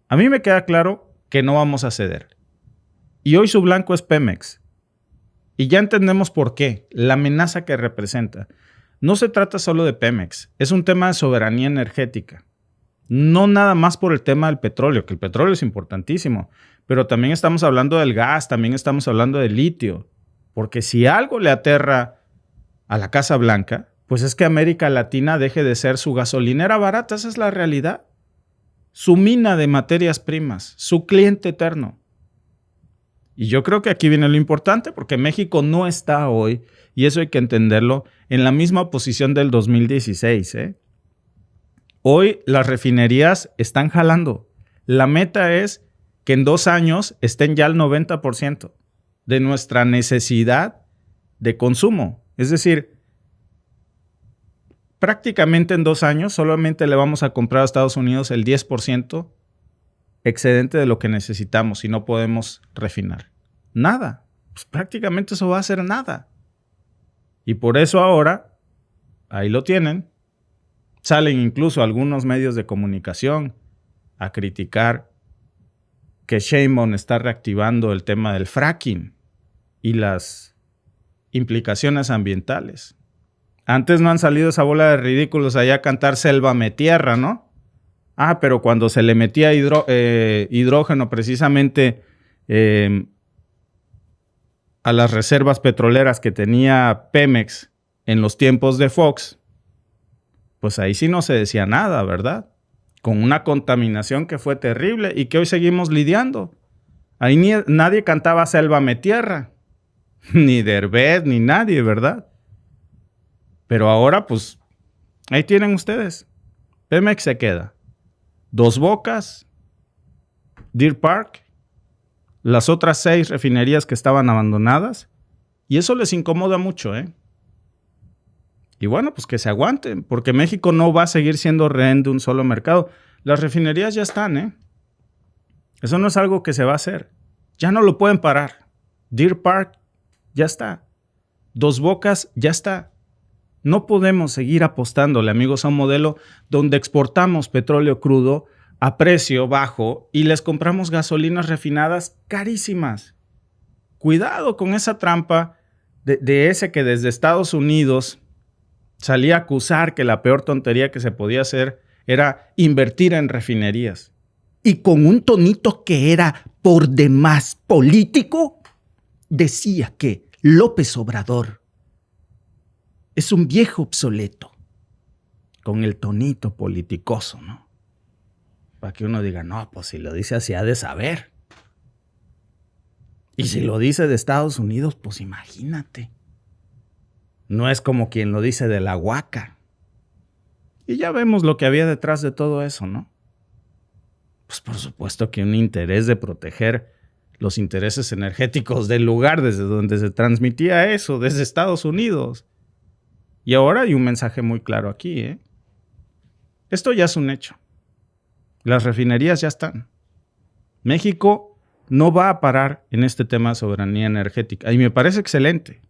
A mí me queda claro que no vamos a ceder. Y hoy su blanco es Pemex. Y ya entendemos por qué, la amenaza que representa. No se trata solo de Pemex, es un tema de soberanía energética. No nada más por el tema del petróleo, que el petróleo es importantísimo, pero también estamos hablando del gas, también estamos hablando del litio. Porque si algo le aterra a la Casa Blanca, pues es que América Latina deje de ser su gasolinera barata, esa es la realidad. Su mina de materias primas, su cliente eterno. Y yo creo que aquí viene lo importante, porque México no está hoy, y eso hay que entenderlo, en la misma posición del 2016. Hoy las refinerías están jalando. La meta es que en 2 años estén ya al 90% de nuestra necesidad de consumo. Es decir, prácticamente en 2 años solamente le vamos a comprar a Estados Unidos el 10% excedente de lo que necesitamos y no podemos refinar. Nada. Pues prácticamente eso va a ser nada. Y por eso ahora, ahí lo tienen, salen incluso algunos medios de comunicación a criticar que Sheinbaum está reactivando el tema del fracking y las implicaciones ambientales. Antes no han salido esa bola de ridículos allá a cantar Sélvame tierra, ¿no? Pero cuando se le metía hidrógeno precisamente a las reservas petroleras que tenía Pemex en los tiempos de Fox, pues ahí sí no se decía nada, ¿verdad? Con una contaminación que fue terrible y que hoy seguimos lidiando. Ahí nadie cantaba Sélvame tierra, ni Derbez, ni nadie, ¿verdad? Pero ahora, pues, ahí tienen ustedes. Pemex se queda. Dos Bocas, Deer Park, las otras 6 refinerías que estaban abandonadas, y eso les incomoda mucho, ¿eh? Y bueno, pues que se aguanten, porque México no va a seguir siendo rehén de un solo mercado. Las refinerías ya están, ¿eh? Eso no es algo que se va a hacer. Ya no lo pueden parar. Deer Park ya está. Dos Bocas ya está. No podemos seguir apostándole, amigos, a un modelo donde exportamos petróleo crudo a precio bajo y les compramos gasolinas refinadas carísimas. Cuidado con esa trampa de ese que desde Estados Unidos salía a acusar que la peor tontería que se podía hacer era invertir en refinerías. Y con un tonito que era por demás político, decía que López Obrador es un viejo obsoleto, con el tonito politicoso, ¿no? Para que uno diga, no, pues si lo dice así ha de saber. Y si lo dice de Estados Unidos, pues imagínate. No es como quien lo dice de la Huaca. Y ya vemos lo que había detrás de todo eso, ¿no? Pues por supuesto que un interés de proteger los intereses energéticos del lugar desde donde se transmitía eso, desde Estados Unidos. Y ahora hay un mensaje muy claro aquí, ¿eh? Esto ya es un hecho. Las refinerías ya están. México no va a parar en este tema de soberanía energética. Y me parece excelente.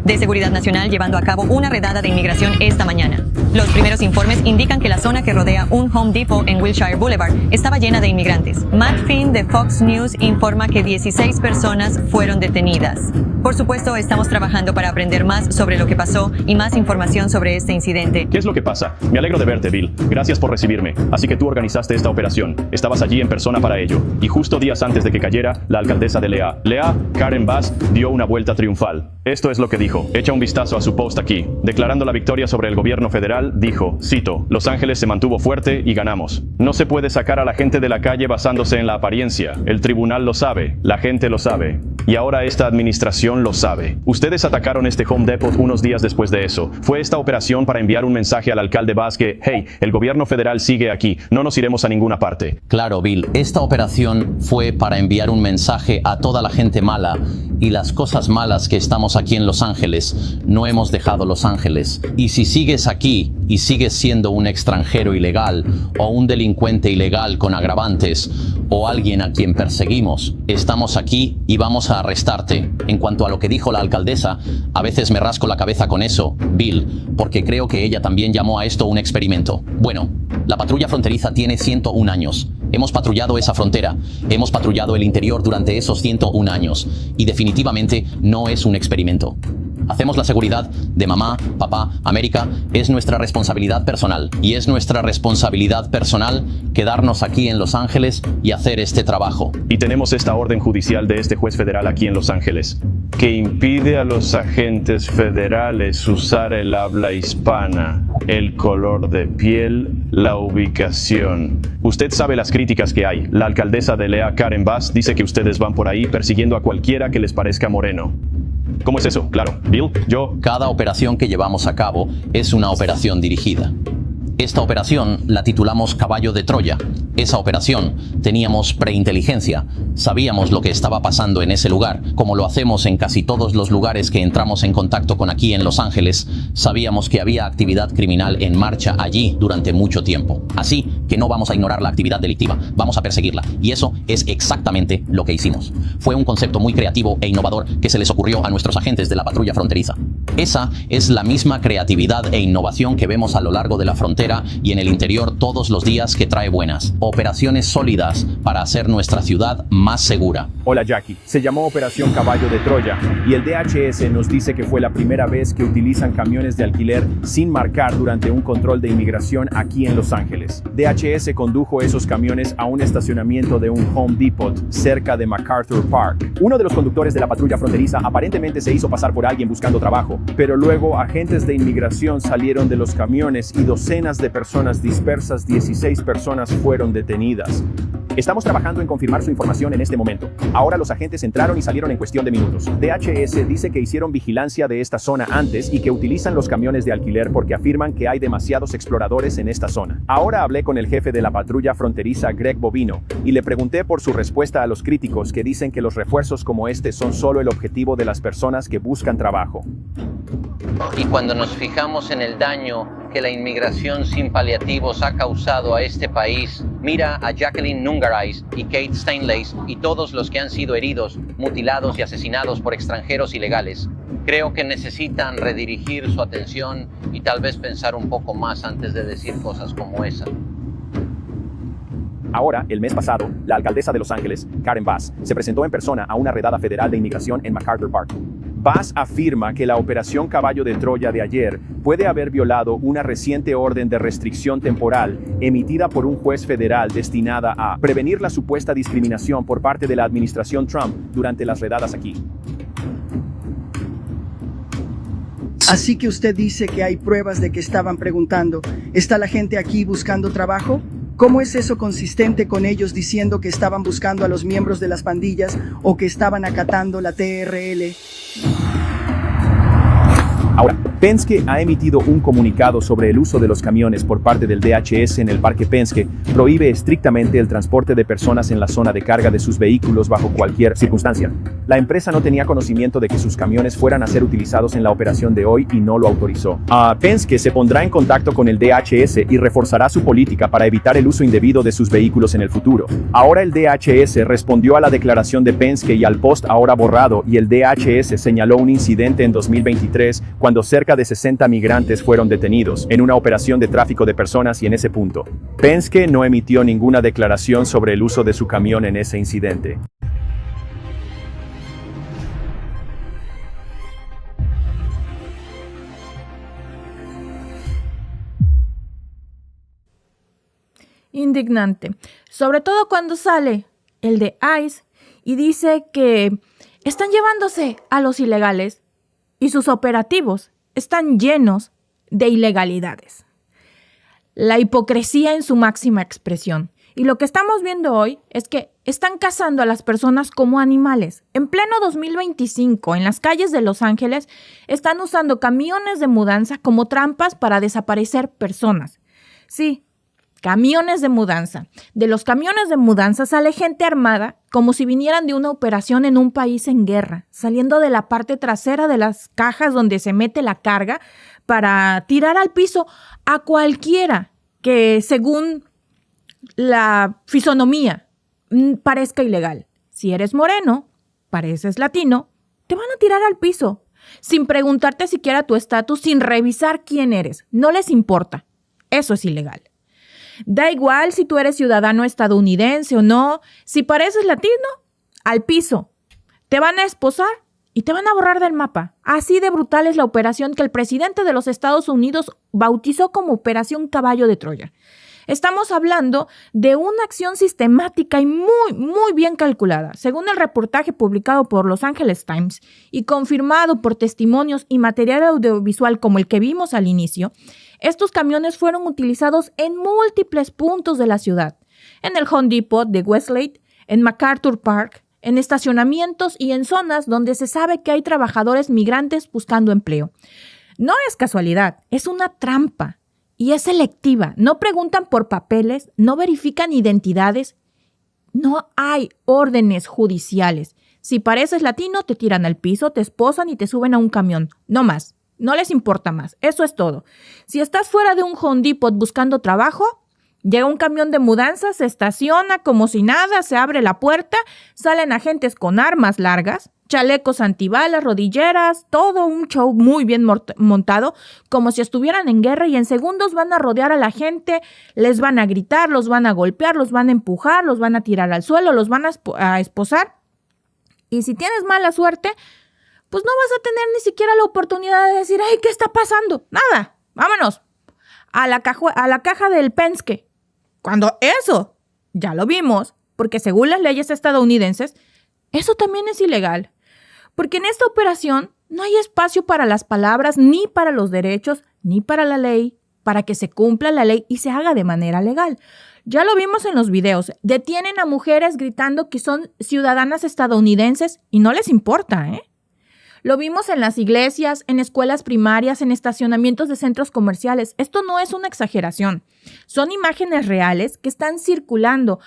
de Seguridad Nacional llevando a cabo una redada de inmigración esta mañana. Los primeros informes indican que la zona que rodea un Home Depot en Wilshire Boulevard estaba llena de inmigrantes. Matt Finn de Fox News informa que 16 personas fueron detenidas. Por supuesto, estamos trabajando para aprender más sobre lo que pasó y más información sobre este incidente. ¿Qué es lo que pasa? Me alegro de verte, Bill. Gracias por recibirme. Así que tú organizaste esta operación. Estabas allí en persona para ello. Y justo días antes de que cayera, la alcaldesa de Lea, Karen Bass, dio una vuelta triunfal. Esto es lo que dijo. Echa un vistazo a su post aquí. Declarando la victoria sobre el gobierno federal, dijo, cito, Los Ángeles se mantuvo fuerte y ganamos. No se puede sacar a la gente de la calle basándose en la apariencia. El tribunal lo sabe. La gente lo sabe. Y ahora esta administración lo sabe. Ustedes atacaron este Home Depot unos días después de eso. Fue esta operación para enviar un mensaje al alcalde Bass que, hey, el gobierno federal sigue aquí. No nos iremos a ninguna parte. Claro, Bill. Esta operación fue para enviar un mensaje a toda la gente mala y las cosas malas que estamos aquí en Los Ángeles, no hemos dejado Los Ángeles. Y si sigues aquí y sigues siendo un extranjero ilegal o un delincuente ilegal con agravantes o alguien a quien perseguimos, estamos aquí y vamos a arrestarte. En cuanto a lo que dijo la alcaldesa, a veces me rasco la cabeza con eso, Bill, porque creo que ella también llamó a esto un experimento. Bueno, la patrulla fronteriza tiene 101 años. Hemos patrullado esa frontera, hemos patrullado el interior durante esos 101 años y definitivamente no es un experimento. Hacemos la seguridad de mamá, papá, América, es nuestra responsabilidad personal. Y es nuestra responsabilidad personal quedarnos aquí en Los Ángeles y hacer este trabajo. Y tenemos esta orden judicial de este juez federal aquí en Los Ángeles, que impide a los agentes federales usar el habla hispana, el color de piel, la ubicación. Usted sabe las críticas que hay. La alcaldesa de Lea, Karen Bass, dice que ustedes van por ahí persiguiendo a cualquiera que les parezca moreno. ¿Cómo es eso? Claro, Bill, Cada operación que llevamos a cabo es una operación dirigida. Esta operación la titulamos Caballo de Troya. Esa operación teníamos preinteligencia. Sabíamos lo que estaba pasando en ese lugar. Como lo hacemos en casi todos los lugares que entramos en contacto con aquí en Los Ángeles, sabíamos que había actividad criminal en marcha allí durante mucho tiempo. Así que no vamos a ignorar la actividad delictiva, vamos a perseguirla. Y eso es exactamente lo que hicimos. Fue un concepto muy creativo e innovador que se les ocurrió a nuestros agentes de la patrulla fronteriza. Esa es la misma creatividad e innovación que vemos a lo largo de la frontera y en el interior todos los días, que trae buenas operaciones sólidas para hacer nuestra ciudad más segura. Hola Jackie, se llamó Operación Caballo de Troya y el DHS nos dice que fue la primera vez que utilizan camiones de alquiler sin marcar durante un control de inmigración aquí en Los Ángeles. DHS condujo esos camiones a un estacionamiento de un Home Depot cerca de MacArthur Park. Uno de los conductores de la patrulla fronteriza aparentemente se hizo pasar por alguien buscando trabajo, pero luego agentes de inmigración salieron de los camiones y docenas de personas dispersas, 16 personas fueron detenidas. Estamos trabajando en confirmar su información en este momento. Ahora los agentes entraron y salieron en cuestión de minutos. DHS dice que hicieron vigilancia de esta zona antes y que utilizan los camiones de alquiler porque afirman que hay demasiados exploradores en esta zona. Ahora hablé con el jefe de la patrulla fronteriza, Greg Bovino, y le pregunté por su respuesta a los críticos que dicen que los refuerzos como este son solo el objetivo de las personas que buscan trabajo. Y cuando nos fijamos en el daño que la inmigración sin paliativos ha causado a este país, mira a Jacqueline Nungarais y Kate Steinleys y todos los que han sido heridos, mutilados y asesinados por extranjeros ilegales. Creo que necesitan redirigir su atención y tal vez pensar un poco más antes de decir cosas como esa. Ahora, el mes pasado, la alcaldesa de Los Ángeles, Karen Bass, se presentó en persona a una redada federal de inmigración en MacArthur Park. Bass afirma que la operación Caballo de Troya de ayer puede haber violado una reciente orden de restricción temporal emitida por un juez federal destinada a prevenir la supuesta discriminación por parte de la administración Trump durante las redadas aquí. Así que usted dice que hay pruebas de que estaban preguntando, ¿está la gente aquí buscando trabajo? ¿Cómo es eso consistente con ellos diciendo que estaban buscando a los miembros de las pandillas o que estaban acatando la TRL? Ahora, Penske ha emitido un comunicado sobre el uso de los camiones por parte del DHS en el Parque Penske. Prohíbe estrictamente el transporte de personas en la zona de carga de sus vehículos bajo cualquier circunstancia. La empresa no tenía conocimiento de que sus camiones fueran a ser utilizados en la operación de hoy y no lo autorizó. Penske se pondrá en contacto con el DHS y reforzará su política para evitar el uso indebido de sus vehículos en el futuro. Ahora el DHS respondió a la declaración de Penske y al post ahora borrado, y el DHS señaló un incidente en 2023 cuando cerca de 60 migrantes fueron detenidos en una operación de tráfico de personas, y en ese punto, Penske no emitió ninguna declaración sobre el uso de su camión en ese incidente. Indignante, sobre todo cuando sale el de ICE y dice que están llevándose a los ilegales y sus operativos están llenos de ilegalidades. La hipocresía en su máxima expresión. Y lo que estamos viendo hoy es que están cazando a las personas como animales. En pleno 2025, en las calles de Los Ángeles, están usando camiones de mudanza como trampas para desaparecer personas. Sí, camiones de mudanza. De los camiones de mudanza sale gente armada como si vinieran de una operación en un país en guerra, saliendo de la parte trasera de las cajas donde se mete la carga para tirar al piso a cualquiera que, según la fisonomía, parezca ilegal. Si eres moreno, pareces latino, te van a tirar al piso, sin preguntarte siquiera tu estatus, sin revisar quién eres. No les importa. Eso es ilegal. Da igual si tú eres ciudadano estadounidense o no. Si pareces latino, al piso. Te van a esposar y te van a borrar del mapa. Así de brutal es la operación que el presidente de los Estados Unidos bautizó como Operación Caballo de Troya. Estamos hablando de una acción sistemática y muy bien calculada. Según el reportaje publicado por Los Angeles Times y confirmado por testimonios y material audiovisual como el que vimos al inicio, estos camiones fueron utilizados en múltiples puntos de la ciudad. En el Home Depot de Westlake, en MacArthur Park, en estacionamientos y en zonas donde se sabe que hay trabajadores migrantes buscando empleo. No es casualidad, es una trampa. Y es selectiva. No preguntan por papeles, no verifican identidades. No hay órdenes judiciales. Si pareces latino, te tiran al piso, te esposan y te suben a un camión. No más. No les importa más. Eso es todo. Si estás fuera de un Home Depot buscando trabajo, llega un camión de mudanza, se estaciona como si nada, se abre la puerta, salen agentes con armas largas, chalecos antibalas, rodilleras, todo un show muy bien montado, como si estuvieran en guerra, y en segundos van a rodear a la gente, les van a gritar, los van a golpear, los van a empujar, los van a tirar al suelo, los van a esposar. Y si tienes mala suerte, pues no vas a tener ni siquiera la oportunidad de decir, ¡ay, qué está pasando! Nada, vámonos a la caja del Penske. Cuando eso ya lo vimos, porque según las leyes estadounidenses, eso también es ilegal. Porque en esta operación no hay espacio para las palabras, ni para los derechos, ni para la ley, para que se cumpla la ley y se haga de manera legal. Ya lo vimos en los videos. Detienen a mujeres gritando que son ciudadanas estadounidenses y no les importa, ¿eh? Lo vimos en las iglesias, en escuelas primarias, en estacionamientos de centros comerciales. Esto no es una exageración. Son imágenes reales que están circulando.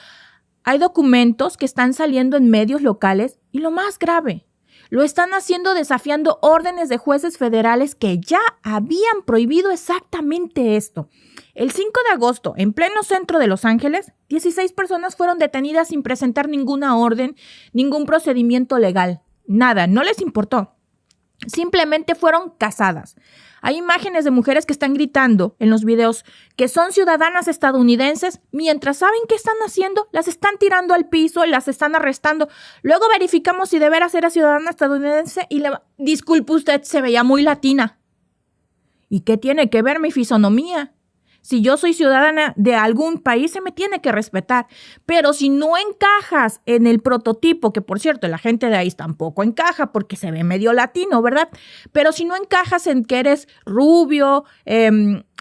Hay documentos que están saliendo en medios locales y lo más grave, lo están haciendo desafiando órdenes de jueces federales que ya habían prohibido exactamente esto. El 5 de agosto, en pleno centro de Los Ángeles, 16 personas fueron detenidas sin presentar ninguna orden, ningún procedimiento legal. Nada, no les importó. Simplemente fueron cazadas. Hay imágenes de mujeres que están gritando en los videos que son ciudadanas estadounidenses, mientras saben qué están haciendo, las están tirando al piso, las están arrestando. Luego verificamos si de veras era ciudadana estadounidense y disculpe usted, se veía muy latina. ¿Y qué tiene que ver mi fisonomía? Si yo soy ciudadana de algún país, se me tiene que respetar. Pero si no encajas en el prototipo, que por cierto, la gente de ahí tampoco encaja porque se ve medio latino, ¿verdad? Pero si no encajas en que eres rubio,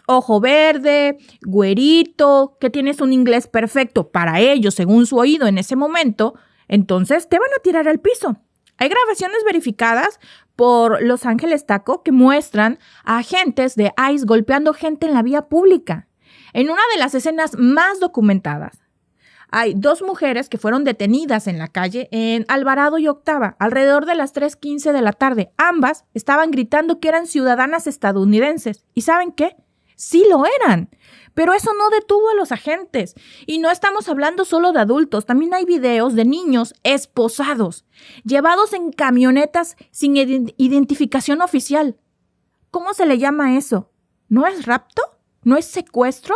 ojo verde, güerito, que tienes un inglés perfecto para ellos, según su oído en ese momento, entonces te van a tirar al piso. Hay grabaciones verificadas por Los Ángeles Taco que muestran a agentes de ICE golpeando gente en la vía pública. En una de las escenas más documentadas, hay 2 mujeres que fueron detenidas en la calle en Alvarado y Octava, alrededor de las 3:15 de la tarde. Ambas estaban gritando que eran ciudadanas estadounidenses. ¿Y saben qué? Sí lo eran. Pero eso no detuvo a los agentes. Y no estamos hablando solo de adultos. También hay videos de niños esposados, llevados en camionetas sin identificación oficial. ¿Cómo se le llama eso? ¿No es rapto? ¿No es secuestro?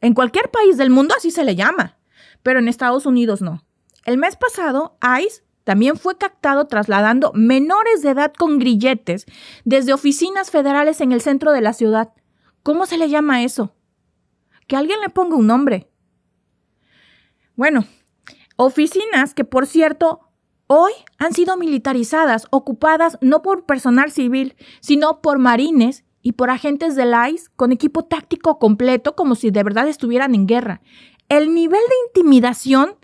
En cualquier país del mundo así se le llama, pero en Estados Unidos no. El mes pasado, ICE también fue captado trasladando menores de edad con grilletes desde oficinas federales en el centro de la ciudad. ¿Cómo se le llama eso? Que alguien le ponga un nombre. Bueno, oficinas que, por cierto, hoy han sido militarizadas, ocupadas no por personal civil, sino por marines y por agentes del ICE con equipo táctico completo, como si de verdad estuvieran en guerra. El nivel de intimidación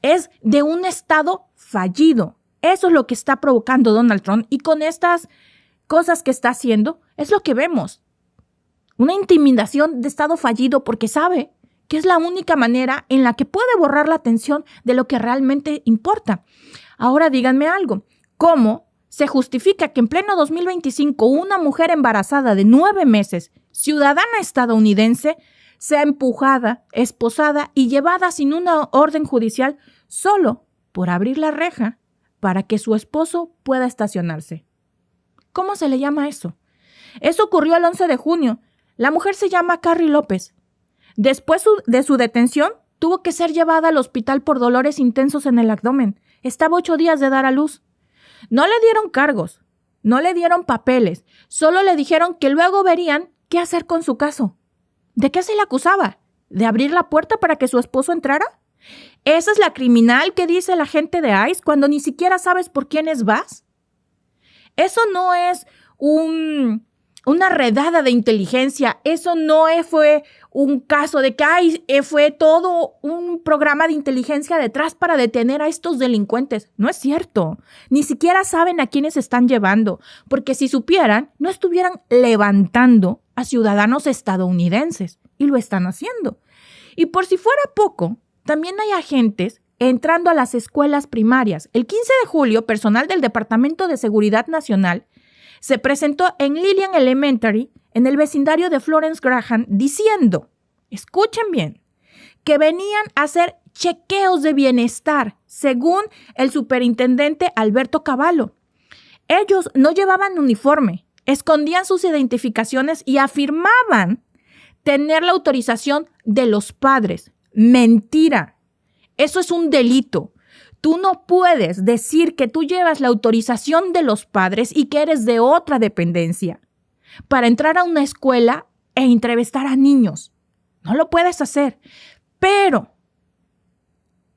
es de un estado fallido. Eso es lo que está provocando Donald Trump, y con estas cosas que está haciendo es lo que vemos. una intimidación de estado fallido porque sabe que es la única manera en la que puede borrar la atención de lo que realmente importa. Ahora díganme algo, ¿cómo se justifica que en pleno 2025 una mujer embarazada de 9 meses, ciudadana estadounidense, sea empujada, esposada y llevada sin una orden judicial solo por abrir la reja para que su esposo pueda estacionarse? ¿Cómo se le llama eso? Eso ocurrió el 11 de junio. La mujer se llama Carrie López. Después de su detención, tuvo que ser llevada al hospital por dolores intensos en el abdomen. Estaba 8 días de dar a luz. No le dieron cargos, no le dieron papeles, solo le dijeron que luego verían qué hacer con su caso. ¿De qué se le acusaba? ¿De abrir la puerta para que su esposo entrara? ¿Esa es la criminal que dice la gente de ICE cuando ni siquiera sabes por quiénes vas? Eso no es una redada de inteligencia, eso no fue un caso de que fue todo un programa de inteligencia detrás para detener a estos delincuentes. No es cierto, ni siquiera saben a quiénes están llevando, porque si supieran, no estuvieran levantando a ciudadanos estadounidenses, y lo están haciendo. Y por si fuera poco, también hay agentes entrando a las escuelas primarias. El 15 de julio, personal del Departamento de Seguridad Nacional se presentó en Lillian Elementary, en el vecindario de Florence Graham, diciendo, escuchen bien, que venían a hacer chequeos de bienestar, según el superintendente Alberto Cavallo. Ellos no llevaban uniforme, escondían sus identificaciones y afirmaban tener la autorización de los padres. Mentira. Eso es un delito. Tú no puedes decir que tú llevas la autorización de los padres y que eres de otra dependencia para entrar a una escuela e entrevistar a niños. No lo puedes hacer. Pero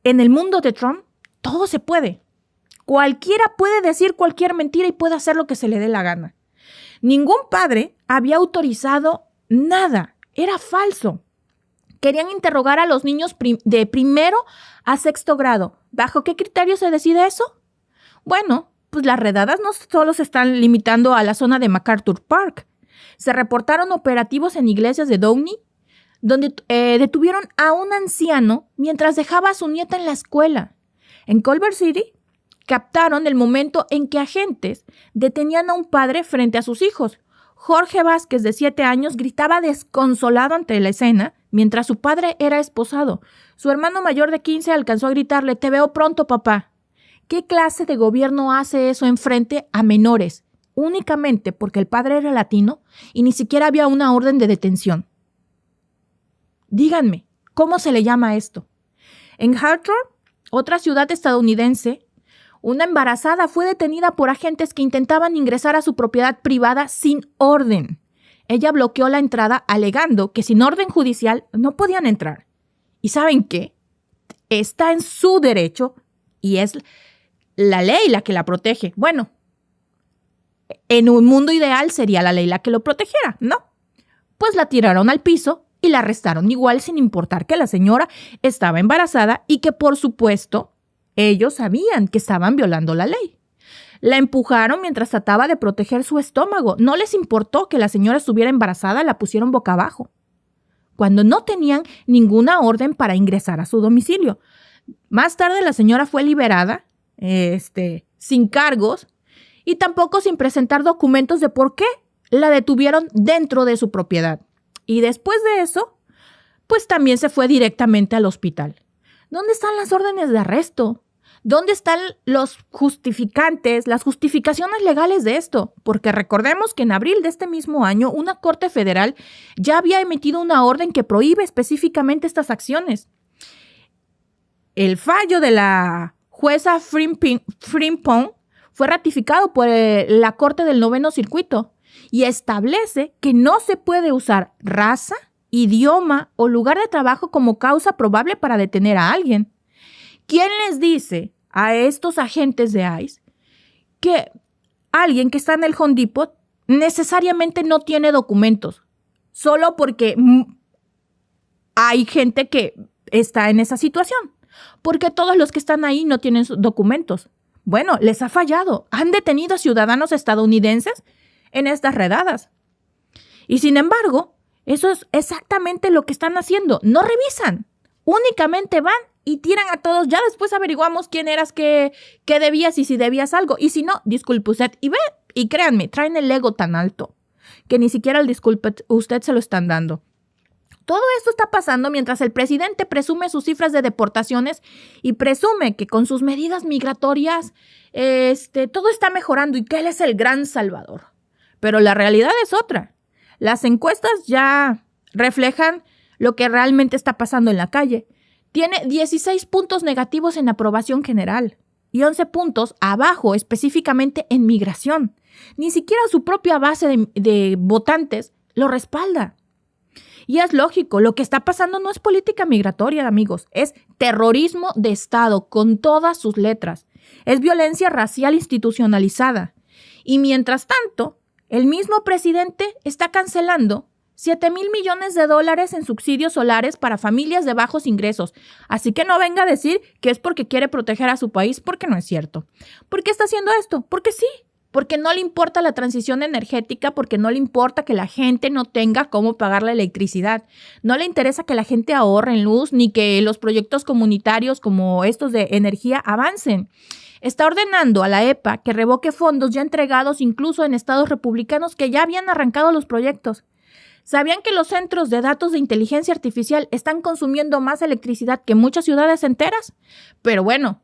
en el mundo de Trump, todo se puede. Cualquiera puede decir cualquier mentira y puede hacer lo que se le dé la gana. Ningún padre había autorizado nada. Era falso. Querían interrogar a los niños de primero a sexto grado. ¿Bajo qué criterio se decide eso? Bueno, pues las redadas no solo se están limitando a la zona de MacArthur Park. Se reportaron operativos en iglesias de Downey, donde detuvieron a un anciano mientras dejaba a su nieta en la escuela. En Culver City, captaron el momento en que agentes detenían a un padre frente a sus hijos. Jorge Vázquez, de 7 años, gritaba desconsolado ante la escena mientras su padre era esposado. Su hermano mayor de 15 alcanzó a gritarle, «Te veo pronto, papá». ¿Qué clase de gobierno hace eso enfrente a menores? Únicamente porque el padre era latino y ni siquiera había una orden de detención. Díganme, ¿cómo se le llama esto? En Hawthorne, otra ciudad estadounidense, una embarazada fue detenida por agentes que intentaban ingresar a su propiedad privada sin orden. Ella bloqueó la entrada alegando que sin orden judicial no podían entrar. ¿Y saben qué? Está en su derecho y es la ley la que la protege. Bueno, en un mundo ideal sería la ley la que lo protegiera, ¿no? Pues la tiraron al piso y la arrestaron igual sin importar que la señora estaba embarazada y que, por supuesto, ellos sabían que estaban violando la ley. La empujaron mientras trataba de proteger su estómago. No les importó que la señora estuviera embarazada, la pusieron boca abajo, cuando no tenían ninguna orden para ingresar a su domicilio. Más tarde la señora fue liberada, sin cargos y tampoco sin presentar documentos de por qué la detuvieron dentro de su propiedad. Y después de eso, pues también se fue directamente al hospital. ¿Dónde están las órdenes de arresto? ¿Dónde están los justificantes, las justificaciones legales de esto? Porque recordemos que en abril de este mismo año, una corte federal ya había emitido una orden que prohíbe específicamente estas acciones. El fallo de la jueza Frimpong fue ratificado por la Corte del Noveno Circuito y establece que no se puede usar raza, idioma o lugar de trabajo como causa probable para detener a alguien. ¿Quién les dice a estos agentes de ICE que alguien que está en el Home Depot necesariamente no tiene documentos? Solo porque hay gente que está en esa situación. Porque todos los que están ahí no tienen documentos. Bueno, les ha fallado. Han detenido a ciudadanos estadounidenses en estas redadas. Y sin embargo, Eso es exactamente lo que están haciendo. No revisan, únicamente van y tiran a todos. Ya después averiguamos quién eras, qué debías y si debías algo. Y si no, disculpe usted. Y ve, y créanme, traen el ego tan alto que ni siquiera el disculpe usted se lo están dando. Todo esto está pasando mientras el presidente presume sus cifras de deportaciones y presume que con sus medidas migratorias todo está mejorando y que él es el gran salvador. Pero la realidad es otra. Las encuestas ya reflejan lo que realmente está pasando en la calle. Tiene 16 puntos negativos en aprobación general y 11 puntos abajo específicamente en migración. Ni siquiera su propia base de votantes lo respalda. Y es lógico, lo que está pasando no es política migratoria, amigos, es terrorismo de Estado con todas sus letras. Es violencia racial institucionalizada. Y mientras tanto, el mismo presidente está cancelando $7,000 millones en subsidios solares para familias de bajos ingresos. Así que no venga a decir que es porque quiere proteger a su país, porque no es cierto. ¿Por qué está haciendo esto? Porque sí. Porque no le importa la transición energética, porque no le importa que la gente no tenga cómo pagar la electricidad. No le interesa que la gente ahorre en luz, ni que los proyectos comunitarios como estos de energía avancen. Está ordenando a la EPA que revoque fondos ya entregados incluso en estados republicanos que ya habían arrancado los proyectos. ¿Sabían que los centros de datos de inteligencia artificial están consumiendo más electricidad que muchas ciudades enteras? Pero bueno,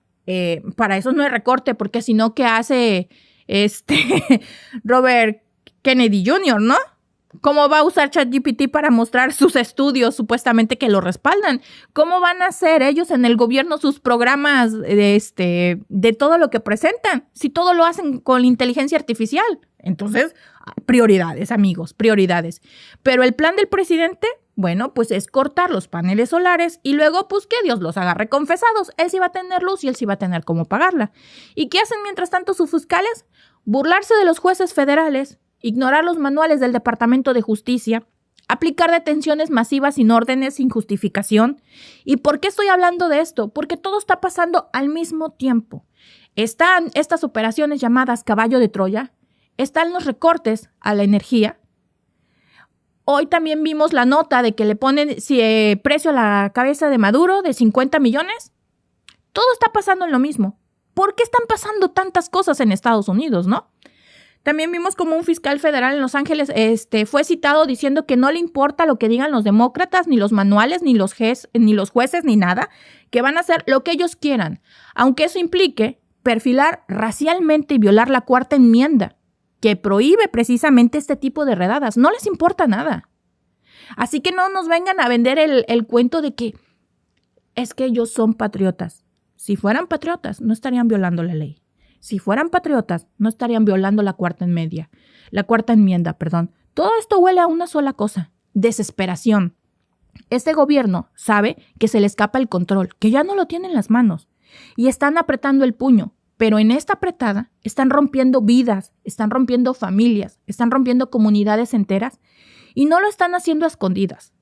para eso no hay recorte, porque si no, ¿qué hace Robert Kennedy Jr., ¿no? ¿Cómo va a usar ChatGPT para mostrar sus estudios supuestamente que lo respaldan? ¿Cómo van a hacer ellos en el gobierno sus programas de todo lo que presentan? Si todo lo hacen con inteligencia artificial. Entonces, prioridades, amigos, prioridades. Pero el plan del presidente, bueno, pues es cortar los paneles solares y luego, pues que Dios los agarre confesados. Él sí va a tener luz y él sí va a tener cómo pagarla. ¿Y qué hacen mientras tanto sus fiscales? Burlarse de los jueces federales, ignorar los manuales del Departamento de Justicia, aplicar detenciones masivas sin órdenes, sin justificación. ¿Y por qué estoy hablando de esto? Porque todo está pasando al mismo tiempo. Están estas operaciones llamadas Caballo de Troya, están los recortes a la energía. Hoy también vimos la nota de que le ponen precio a la cabeza de Maduro de 50 millones. Todo está pasando en lo mismo. ¿Por qué están pasando tantas cosas en Estados Unidos, no? También vimos como un fiscal federal en Los Ángeles fue citado diciendo que no le importa lo que digan los demócratas, ni los manuales, ni los jueces, ni nada, que van a hacer lo que ellos quieran, aunque eso implique perfilar racialmente y violar la Cuarta Enmienda, que prohíbe precisamente este tipo de redadas. No les importa nada. Así que no nos vengan a vender el cuento de que es que ellos son patriotas. Si fueran patriotas, no estarían violando la ley. Si fueran patriotas, no estarían violando la Cuarta Enmienda. Todo esto huele a una sola cosa: desesperación. Este gobierno sabe que se le escapa el control, que ya no lo tiene en las manos y están apretando el puño. Pero en esta apretada están rompiendo vidas, están rompiendo familias, están rompiendo comunidades enteras y no lo están haciendo a escondidas.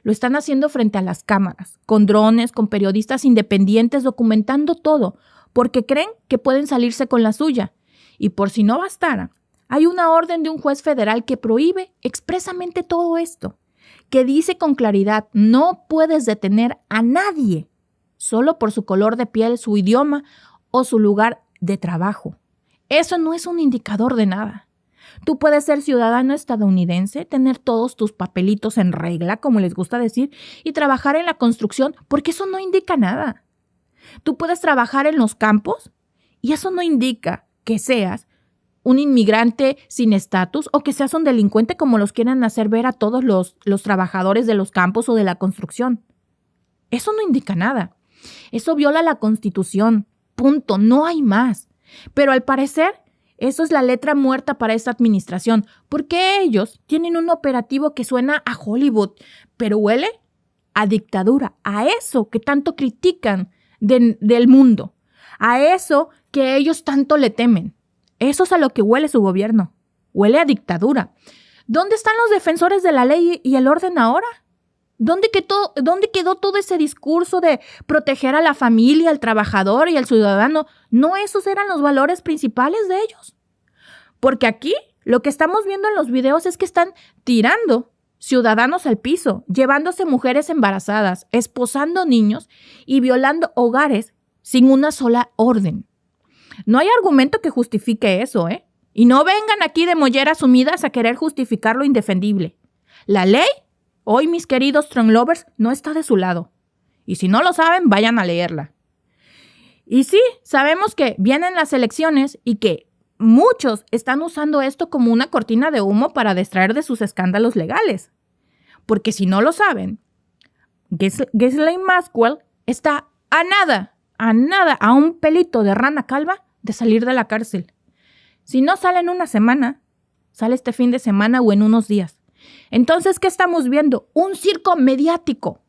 Lo están haciendo frente a las cámaras, con drones, con periodistas independientes documentando todo, porque creen que pueden salirse con la suya. Y por si no bastara, hay una orden de un juez federal que prohíbe expresamente todo esto, que dice con claridad: no puedes detener a nadie solo por su color de piel, su idioma o su lugar de trabajo. Eso no es un indicador de nada. Tú puedes ser ciudadano estadounidense, tener todos tus papelitos en regla, como les gusta decir, y trabajar en la construcción, porque eso no indica nada. Tú puedes trabajar en los campos y eso no indica que seas un inmigrante sin estatus o que seas un delincuente, como los quieren hacer ver a todos los trabajadores de los campos o de la construcción. Eso no indica nada. Eso viola la Constitución. Punto. No hay más. Pero al parecer, eso es la letra muerta para esta administración, porque ellos tienen un operativo que suena a Hollywood, pero huele a dictadura, a eso que tanto critican del mundo, a eso que ellos tanto le temen. Eso es a lo que huele su gobierno. Huele a dictadura. ¿Dónde están los defensores de la ley y el orden ahora? ¿Dónde quedó todo ese discurso de proteger a la familia, al trabajador y al ciudadano? ¿No esos eran los valores principales de ellos? Porque aquí lo que estamos viendo en los videos es que están tirando ciudadanos al piso, llevándose mujeres embarazadas, esposando niños y violando hogares sin una sola orden. No hay argumento que justifique eso, ¿eh? Y no vengan aquí de molleras sumidas a querer justificar lo indefendible. La ley, hoy mis queridos Trump lovers, no está de su lado. Y si no lo saben, vayan a leerla. Y sí, sabemos que vienen las elecciones y que muchos están usando esto como una cortina de humo para distraer de sus escándalos legales. Porque si no lo saben, Ghislaine Maxwell está a un pelito de rana calva de salir de la cárcel. Si no sale en una semana, sale este fin de semana o en unos días. Entonces, ¿qué estamos viendo? Un circo mediático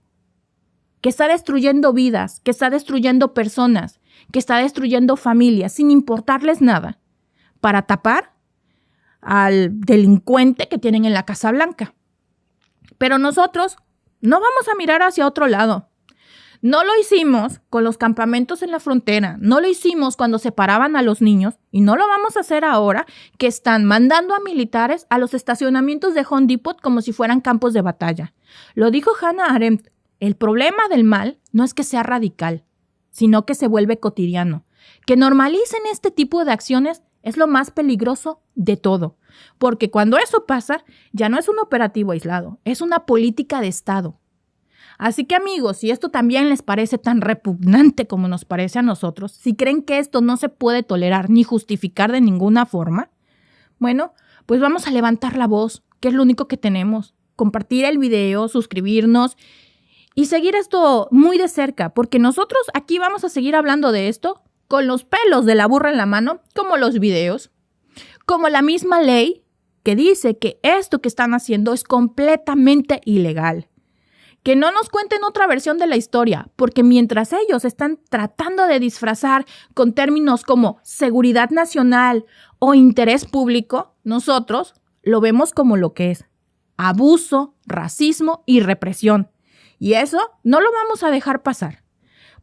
que está destruyendo vidas, que está destruyendo personas, que está destruyendo familias, sin importarles nada, para tapar al delincuente que tienen en la Casa Blanca. Pero nosotros no vamos a mirar hacia otro lado. No lo hicimos con los campamentos en la frontera, no lo hicimos cuando separaban a los niños y no lo vamos a hacer ahora que están mandando a militares a los estacionamientos de Home Depot como si fueran campos de batalla. Lo dijo Hannah Arendt, el problema del mal no es que sea radical, sino que se vuelve cotidiano. Que normalicen este tipo de acciones es lo más peligroso de todo, porque cuando eso pasa ya no es un operativo aislado, es una política de Estado. Así que amigos, si esto también les parece tan repugnante como nos parece a nosotros, si creen que esto no se puede tolerar ni justificar de ninguna forma, bueno, pues vamos a levantar la voz, que es lo único que tenemos. Compartir el video, suscribirnos y seguir esto muy de cerca, porque nosotros aquí vamos a seguir hablando de esto con los pelos de la burra en la mano, como los videos, como la misma ley que dice que esto que están haciendo es completamente ilegal. Que no nos cuenten otra versión de la historia, porque mientras ellos están tratando de disfrazar con términos como seguridad nacional o interés público, nosotros lo vemos como lo que es: abuso, racismo y represión. Y eso no lo vamos a dejar pasar,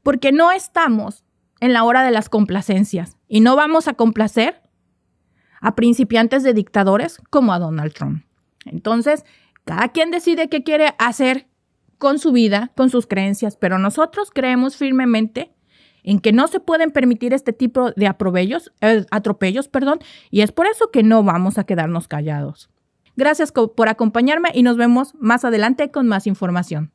porque no estamos en la hora de las complacencias y no vamos a complacer a principiantes de dictadores como a Donald Trump. Entonces, cada quien decide qué quiere hacer con su vida, con sus creencias, pero nosotros creemos firmemente en que no se pueden permitir este tipo de atropellos, y es por eso que no vamos a quedarnos callados. Gracias por acompañarme y nos vemos más adelante con más información.